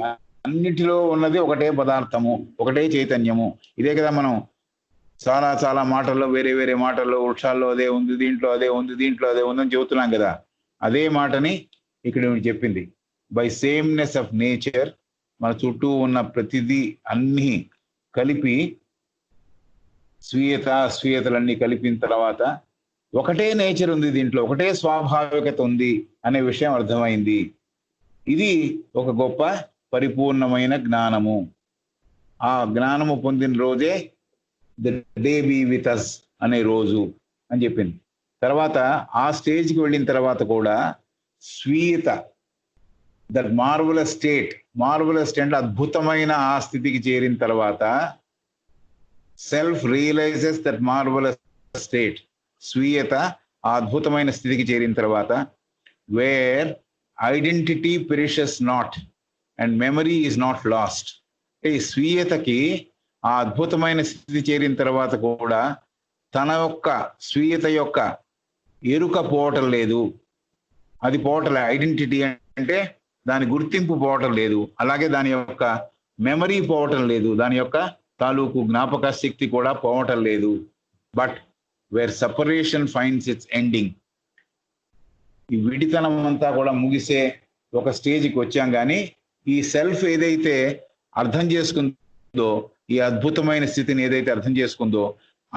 అన్నిటిలో ఉన్నది ఒకటే పదార్థము, ఒకటే చైతన్యము. ఇదే కదా మనం చాలా చాలా మాటల్లో, వేరే వేరే మాటల్లో, వృక్షాల్లో అదే ఉంది, దీంట్లో అదే ఉంది, దీంట్లో అదే ఉంది అని చెబుతున్నాం కదా. అదే మాటని ఇక్కడ చెప్పింది. బై సేమ్నెస్ ఆఫ్ నేచర్ మన చుట్టూ ఉన్న ప్రతిదీ అన్నీ కలిపి స్వీయత అస్వీయతలన్నీ కలిపిన తర్వాత ఒకటే నేచర్ ఉంది, దీంట్లో ఒకటే స్వాభావికత ఉంది అనే విషయం అర్థమైంది. ఇది ఒక గొప్ప పరిపూర్ణమైన జ్ఞానము. ఆ జ్ఞానము పొందిన రోజే the day be with us అనే రోజు అని చెప్పింది. తర్వాత ఆ స్టేజ్కి వెళ్ళిన తర్వాత కూడా స్వీయత, దట్ మార్వలస్ స్టేట్ అంటే అద్భుతమైన ఆ స్థితికి చేరిన తర్వాత self realises that marvellous state, స్వీయత ఆ అద్భుతమైన స్థితికి చేరిన తర్వాత where identity perishes not and memory is not lost. ఈ స్వీయతకి ఆ అద్భుతమైన స్థితి చేరిన తర్వాత కూడా తన యొక్క స్వీయత యొక్క ఎరుక పోవటం లేదు, అది పోవటం, ఐడెంటిటీ అంటే దాని గుర్తింపు పోవటం లేదు, అలాగే దాని యొక్క మెమరీ పోవటం లేదు, దాని యొక్క తాలూకు జ్ఞాపక శక్తి కూడా పోవటం లేదు. But where separation finds its ending, ఈ విడితనం అంతా కూడా ముగిసే ఒక స్టేజ్కి వచ్చాం. కానీ ఈ సెల్ఫ్ ఏదైతే అర్థం చేసుకుందో, ఈ అద్భుతమైన స్థితిని ఏదైతే అర్థం చేసుకుందో,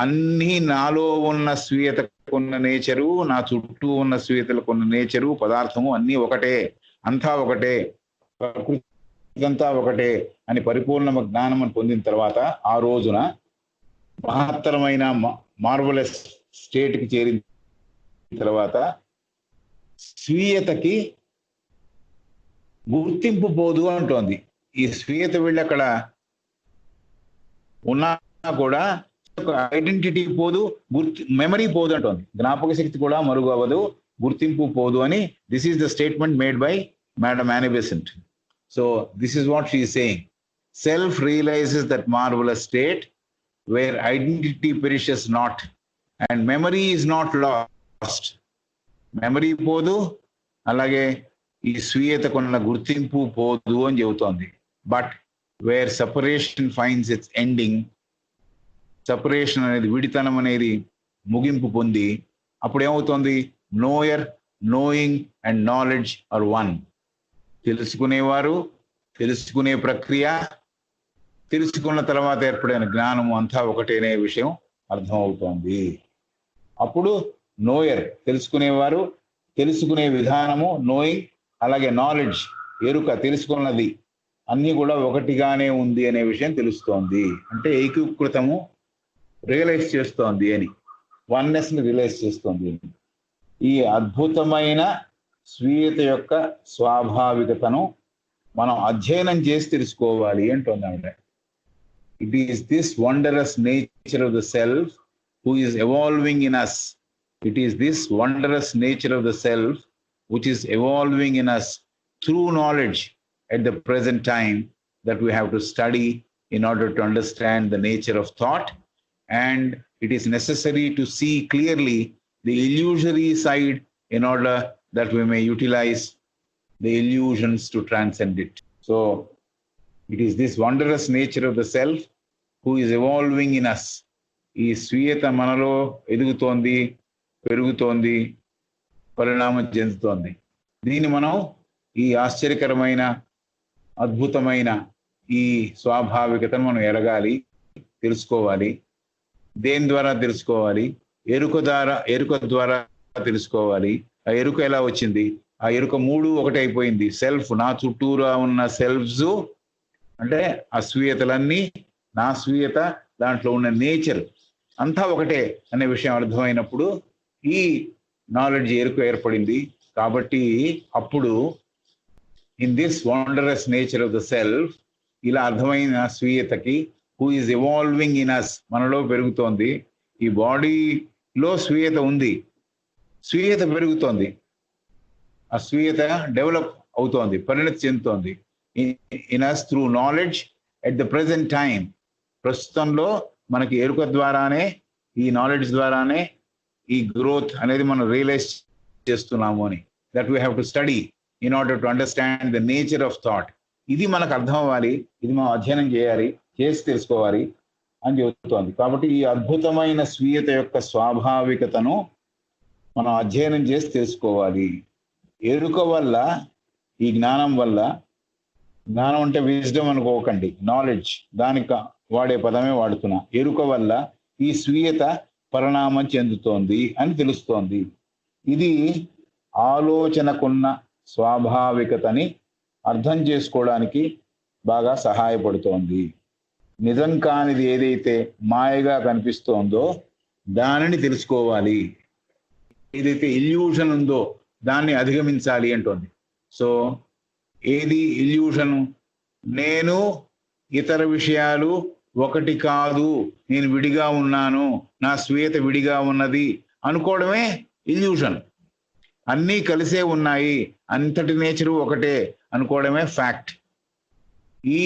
అన్నీ నాలో ఉన్న స్వీయతకున్న నేచరు, నా చుట్టూ ఉన్న స్వీయతలకు ఉన్న నేచరు, పదార్థము అన్నీ ఒకటే, అంతా ఒకటే, ప్రకృతి అంతా ఒకటే అని పరిపూర్ణ జ్ఞానం పొందిన తర్వాత ఆ రోజున మహత్తరమైన మార్వలస్ స్టేట్కి చేరిన తర్వాత స్వీయతకి గుర్తింపు పోదు అంటోంది. ఈ స్వీయత వీళ్ళు అక్కడ ఉన్నా కూడా ఐడెంటిటీ పోదు, మెమరీ పోదు అంటోంది, జ్ఞాపక శక్తి కూడా మరుగు అవ్వదు, గుర్తింపు పోదు అని. This is the statement made by madam Annie Besant. So this is what she is saying. Self realises that marvellous state where identity perishes not and memory is not lost. Memory పోదు, అలాగే ఈ స్వీయతకున్న గుర్తింపు పోదు అని చెబుతోంది. But where separation finds its ending, separation అనేది, విడితనం అనేది ముగింపు పొంది అప్పుడు ఏమవుతుంది? Knower, knowing and knowledge are one. తెలుసుకునేవారు, తెలుసుకునే ప్రక్రియ, తెలుసుకున్న తర్వాత ఏర్పడిన జ్ఞానము అంతా ఒకటేనే విషయం అర్థమవుతోంది. అప్పుడు నోయర్ తెలుసుకునేవారు, తెలుసుకునే విధానము నోయింగ్, అలాగే నాలెడ్జ్ ఎరుక, తెలుసుకున్నది అన్నీ కూడా ఒకటిగానే ఉంది అనే విషయం తెలుస్తోంది. అంటే ఏకీకృతము రియలైజ్ చేస్తోంది అని, వన్నెస్ ని రియలైజ్ చేస్తోంది. ఈ అద్భుతమైన స్వీయత యొక్క స్వాభావికతను మనం అధ్యయనం చేసి తెలుసుకోవాలి అంటోంది ఆవిడ. It is this wondrous nature of the self who is evolving in us. It is this wondrous nature of the self which is evolving in us through knowledge at the present time that we have to study in order to understand the nature of thought. And it is necessary to see clearly the illusory side in order that we may utilize the illusions to transcend it. So it is this wondrous nature of the self who is evolving in us. ఈ స్వీయత మనలో ఎదుగుతోంది, పెరుగుతోంది, పరిణామం చెందుతోంది. దీన్ని మనం ఈ ఆశ్చర్యకరమైన అద్భుతమైన ఈ స్వాభావికతను మనం ఎరగాలి, తెలుసుకోవాలి. దేని ద్వారా తెలుసుకోవాలి? ఎరుక ద్వారా తెలుసుకోవాలి. ఆ ఎరుక ఎలా వచ్చింది? ఆ ఎరుక మూడు ఒకటి అయిపోయింది. సెల్ఫ్, నా చుట్టూరా ఉన్న సెల్ఫ్స్ అంటే అస్వీయతలన్నీ, నా స్వీయత, దాంట్లో ఉన్న నేచర్ అంతా ఒకటే అనే విషయం అర్థమైనప్పుడు ఈ నాలెడ్జ్ ఎరుక ఏర్పడింది. కాబట్టి అప్పుడు in this wondrous nature of the self, ఇలా అర్థమైన స్వీయతకి, who is evolving in us, మనలో పెరుగుతోంది. ఈ బాడీలో స్వీయత ఉంది, స్వీయత పెరుగుతోంది, ఆ స్వీయత డెవలప్ అవుతోంది, పరిణతి చెందుతోంది. In us through knowledge at the present time, ప్రస్తుతంలో మనకి ఎరుక ద్వారానే, ఈ నాలెడ్జ్ ద్వారానే ఈ గ్రోత్ అనేది మనం రియలైజ్ చేస్తున్నాము అని. That we have to study in order to understand the nature of thought. ఇది మనకు అర్థం అవ్వాలి, ఇది మనం అధ్యయనం చేయాలి, చేసి తెలుసుకోవాలి అని చెబుతోంది. కాబట్టి ఈ అద్భుతమైన స్వీయత యొక్క స్వాభావికతను మనం అధ్యయనం చేసి తెలుసుకోవాలి. ఎరుక వల్ల, ఈ జ్ఞానం వల్ల జ్ఞానం అంటే విజ్డమ్ అనుకోకండి, నాలెడ్జ్, దానికి వాడే పదమే వాడుతున్నా. ఎరుక వల్ల ఈ స్వీయత పరిణామం చెందుతోంది అని తెలుస్తోంది. ఇది ఆలోచనకున్న స్వాభావికతని అర్థం చేసుకోవడానికి బాగా సహాయపడుతోంది. నిజం కానిది ఏదైతే మాయగా కనిపిస్తోందో దానిని తెలుసుకోవాలి. ఏదైతే ఇల్యూషన్ ఉందో దాన్ని అధిగమించాలి అంటోంది. సో ఏది ఇల్యూషన్? నేను ఇతర విషయాలు ఒకటి కాదు, నేను విడిగా ఉన్నాను, నా స్వీయత విడిగా ఉన్నది అనుకోవడమే ఇల్యూషన్. అన్నీ కలిసే ఉన్నాయి, అంతటి నేచరు ఒకటే అనుకోవడమే ఫ్యాక్ట్. ఈ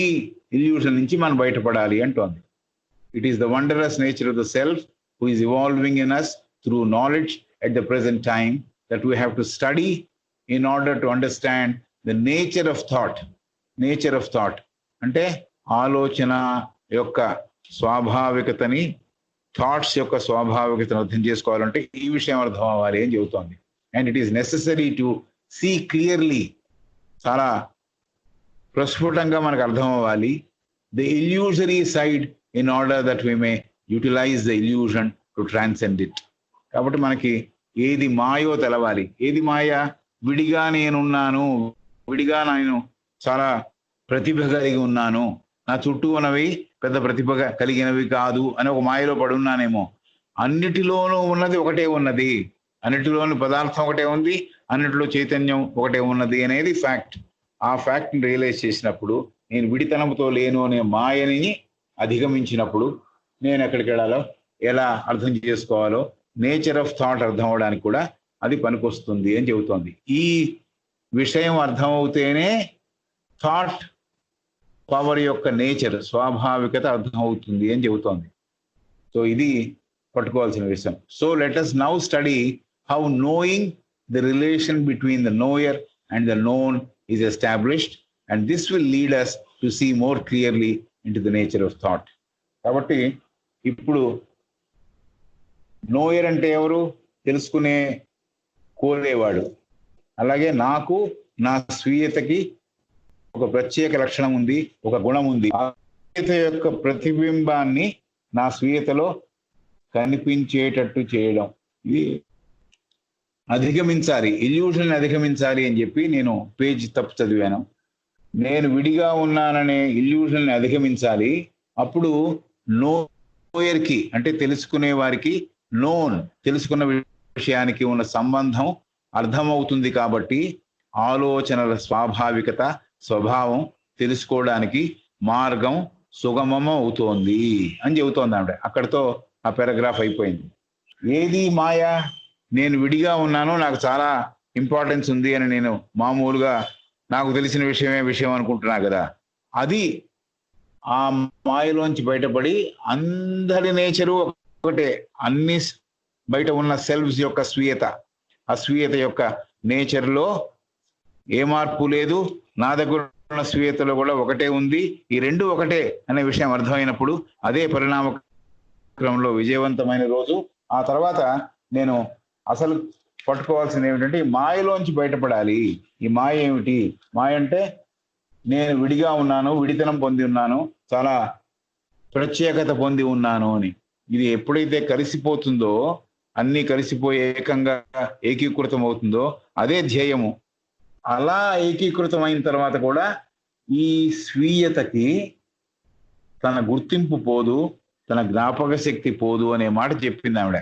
ఇల్యూషన్ నుంచి మనం బయటపడాలి అంటోంది. It is the wondrous nature of the self who is evolving in us through knowledge at the present time that we have to study in order to understand the nature of thought. Nature of thought అంటే ఆలోచన యొక్క స్వాభావికతని, thoughts యొక్క స్వాభావికతను అర్థం చేసుకోవాలంటే ఈ విషయం అర్థం అవ్వాలి అని చెబుతోంది. And it is necessary to see clearly, చాలా ప్రస్ఫుటంగా మనకు అర్థం అవ్వాలి the illusory side in order that we may utilise the illusion to transcend it. కాబట్టి మనకి ఏది మాయో తెలవాలి. ఏది మాయ? విడిగా నేనున్నాను, విడిగా నేను చాలా ప్రతిభ కలిగి ఉన్నాను, నా చుట్టూ ఉన్నవి పెద్ద ప్రతిభ కలిగినవి కాదు అని ఒక మాయలో పడున్నానేమో. అన్నిటిలోనూ ఉన్నది ఒకటే ఉన్నది, అన్నిటిలోని పదార్థం ఒకటే ఉంది, అన్నిటిలో చైతన్యం ఒకటే ఉన్నది అనేది ఫ్యాక్ట్. ఆ ఫ్యాక్ట్ని రియలైజ్ చేసినప్పుడు, నేను విడితనంతో లేను అనే మాయని అధిగమించినప్పుడు నేను ఎక్కడికి వెళ్ళాలో, ఎలా అర్థం చేసుకోవాలో, నేచర్ ఆఫ్ థాట్ అర్థం అవడానికి కూడా అది పనికొస్తుంది అని చెబుతోంది. ఈ విషయం అర్థమవుతేనే థాట్ పవర్ యొక్క నేచర్, స్వాభావికత అర్థం అవుతుంది అని చెబుతోంది. సో ఇది పట్టుకోవాల్సిన విషయం. So let us now study how knowing the relation between the knower and the known is established, and this will lead us to see more clearly into the nature of thought. కాబట్టి ఇప్పుడు knower అంటే ఎవరు? తెలుసుకునే కోరేవాడు. అలాగే నాకు, నా స్వీయతకి ఒక ప్రత్యేక లక్షణం ఉంది, ఒక గుణం ఉంది. ఆ స్వీయత యొక్క ప్రతిబింబాన్ని నా స్వీయతలో కనిపించేటట్టు చేయడం, ఇది అధిగమించాలి. ఇల్యూషన్ అధిగమించాలి అని చెప్పి నేను పేజ్ తప్పు చదివాను. నేను విడిగా ఉన్నాననే ఇల్యూషన్ అధిగమించాలి. అప్పుడు నోయర్కి అంటే తెలుసుకునే వారికి నోన్, తెలుసుకున్న విషయానికి ఉన్న సంబంధం అర్థమవుతుంది. కాబట్టి ఆలోచనల స్వాభావికత, స్వభావం తెలుసుకోవడానికి మార్గం సుగమం అవుతోంది అని చెబుతోంది ఆవిడ. అక్కడితో ఆ పారాగ్రాఫ్ అయిపోయింది. ఏది మాయ? నేను విడిగా ఉన్నాను, నాకు చాలా ఇంపార్టెన్స్ ఉంది అని నేను మామూలుగా నాకు తెలిసిన విషయం అనుకుంటున్నా కదా, అది ఆ మాయలోంచి బయటపడి అందరి నేచరు ఒకటే, అన్ని బయట ఉన్న సెల్ఫ్స్ యొక్క స్వీయత, ఆ స్వీయత యొక్క నేచర్లో ఏ మార్పు లేదు, నా దగ్గర ఉన్న స్వీయతలో కూడా ఒకటే ఉంది, ఈ రెండు ఒకటే అనే విషయం అర్థమైనప్పుడు అదే పరిణామ క్రమంలో విజయవంతమైన రోజు. ఆ తర్వాత నేను అసలు పట్టుకోవాల్సింది ఏమిటంటే ఈ మాయలోంచి బయటపడాలి. ఈ మాయ ఏమిటి? మాయ అంటే నేను విడిగా ఉన్నాను, విడితనం పొంది ఉన్నాను, చాలా ప్రత్యేకత పొంది ఉన్నాను అని. ఇది ఎప్పుడైతే కలిసిపోతుందో, అన్ని కలిసిపోయి ఏకంగా ఏకీకృతం అవుతుందో అదే ధ్యేయము. అలా ఏకీకృతం అయిన తర్వాత కూడా ఈ స్వీయతకి తన గుర్తింపు పోదు, తన జ్ఞాపక శక్తి పోదు అనే మాట చెప్పింది ఆవిడ.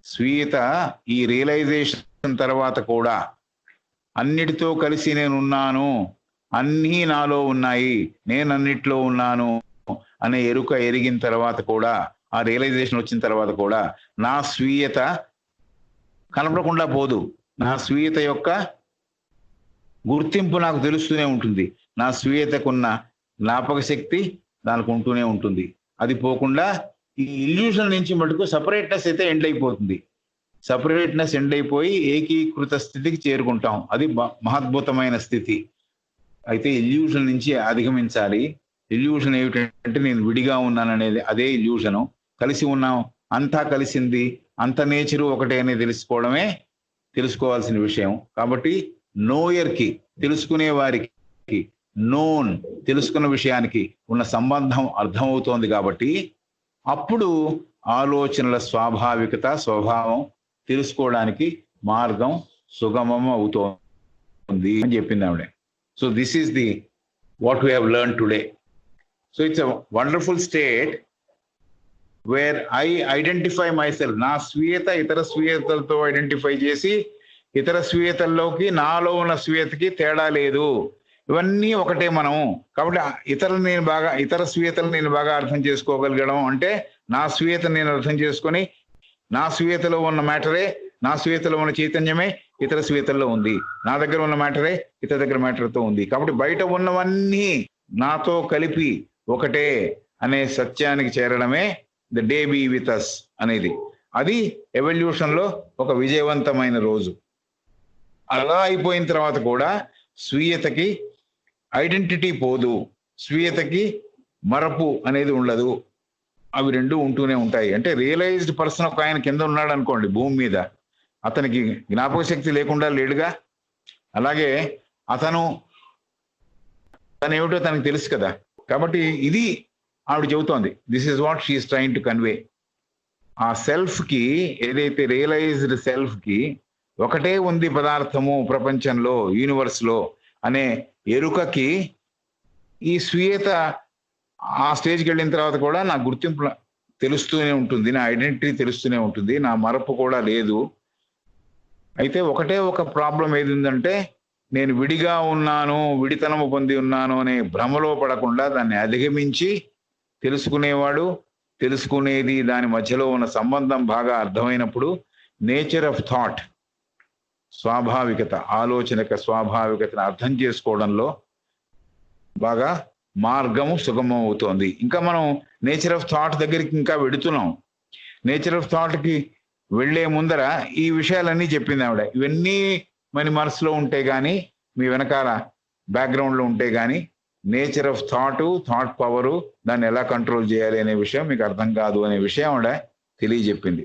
స్వీయత ఈ రియలైజేషన్ తర్వాత కూడా అన్నిటితో కలిసి నేనున్నాను, అన్నీ నాలో ఉన్నాయి, నేను అన్నిట్లో ఉన్నాను అనే ఎరుక ఎరిగిన తర్వాత కూడా, ఆ రియలైజేషన్ వచ్చిన తర్వాత కూడా నా స్వీయత కనపడకుండా పోదు. నా స్వీయత యొక్క గుర్తింపు నాకు తెలుస్తూనే ఉంటుంది. నా స్వీయతకున్న జ్ఞాపక శక్తి దానికి ఉంటూనే ఉంటుంది. అది పోకుండా ఈ ఇల్యూషన్ నుంచి మటుకు సపరేట్నెస్ అయితే ఎండ్ అయిపోతుంది. సపరేట్నెస్ ఎండ్ అయిపోయి ఏకీకృత స్థితికి చేరుకుంటాం. అది మహద్భుతమైన స్థితి. అయితే ఇల్యూషన్ నుంచి అధిగమించాలి. ఇల్యూషన్ ఏమిటంటే నేను విడిగా ఉన్నాననేది అదే ఇల్యూషను. కలిసి ఉన్నాం, అంతా కలిసింది, అంత నేచరు ఒకటే అనేది తెలుసుకోవాల్సిన విషయం. కాబట్టి నోయర్కి, తెలుసుకునే వారికి నోన్ తెలుసుకున్న విషయానికి ఉన్న సంబంధం అర్థమవుతోంది కాబట్టి అప్పుడు ఆలోచనల స్వాభావికత స్వభావం తెలుసుకోవడానికి మార్గం సుగమం అవుతోంది అని చెప్పింది ఆవిడ. So this is the what we have learn today. So it's a wonderful state where I identify my self. నా స్వీయత ఇతర స్వీయతలతో ఐడెంటిఫై చేసి ఇతర స్వీయతల్లోకి నాలో ఉన్న స్వీయతకి తేడా లేదు, ఇవన్నీ ఒకటే మనం. కాబట్టి ఇతర స్వీయతలు నేను బాగా అర్థం చేసుకోగలగడం అంటే నా స్వీయతను నేను అర్థం చేసుకొని నా స్వీయతలో ఉన్న మ్యాటరే, నా స్వీయతలో ఉన్న చైతన్యమే ఇతర స్వీయతల్లో ఉంది, నా దగ్గర ఉన్న మ్యాటరే ఇతర దగ్గర మ్యాటర్తో ఉంది. కాబట్టి బయట ఉన్నవన్నీ నాతో కలిపి ఒకటే అనే సత్యానికి చేరడమే the day be with us అనేది. అది ఎవల్యూషన్ లో ఒక విజయవంతమైన రోజు. అలా అయిపోయిన తర్వాత కూడా స్వీయతకి ఐడెంటిటీ పోదు, స్వీయతకి మరపు అనేది ఉండదు, అవి రెండు ఉంటూనే ఉంటాయి. అంటే రియలైజ్డ్ పర్సన్ ఒక ఆయన కింద ఉన్నాడు అనుకోండి భూమి మీద, అతనికి జ్ఞాపక శక్తి లేకుండా లేడుగా. అలాగే తనేమిటో తనకు తెలుసు కదా. కాబట్టి ఇది ఆవిడ చెబుతోంది. This is what she is trying to convey. ఆ సెల్ఫ్ కి, ఏదైతే రియలైజ్డ్ సెల్ఫ్ కి ఒకటే ఉంది పదార్థము ప్రపంచంలో, యూనివర్స్ లో అనే ఎరుకకి ఈ స్వీయత ఆ స్టేజ్కి వెళ్ళిన తర్వాత కూడా నా గుర్తింపు తెలుస్తూనే ఉంటుంది, నా ఐడెంటిటీ తెలుస్తూనే ఉంటుంది, నా మరపు కూడా లేదు. అయితే ఒకటే ఒక ప్రాబ్లం ఏది ఉందంటే, నేను విడిగా ఉన్నాను, విడితనము పొంది ఉన్నాను అనే భ్రమలో పడకుండా దాన్ని అధిగమించి తెలుసుకునేవాడు, తెలుసుకునేది దాని మధ్యలో ఉన్న సంబంధం బాగా అర్థమైనప్పుడు నేచర్ ఆఫ్ థాట్, స్వాభావికత, ఆలోచనక స్వాభావికతను అర్థం చేసుకోవడంలో బాగా మార్గము సుగమం అవుతోంది. ఇంకా మనం నేచర్ ఆఫ్ థాట్ దగ్గరికి ఇంకా వెడుతున్నాం. నేచర్ ఆఫ్ థాట్ కి వెళ్లే ముందర ఈ విషయాలన్నీ చెప్పింది ఆవిడ. ఇవన్నీ మన మనసులో ఉంటే గానీ, మీ వెనకాల బ్యాక్గ్రౌండ్ లో ఉంటే గానీ నేచర్ ఆఫ్ థాట్ పవరు, దాన్ని ఎలా కంట్రోల్ చేయాలి అనే విషయం మీకు అర్థం కాదు అనే విషయం ఆవిడ తెలియజెప్పింది.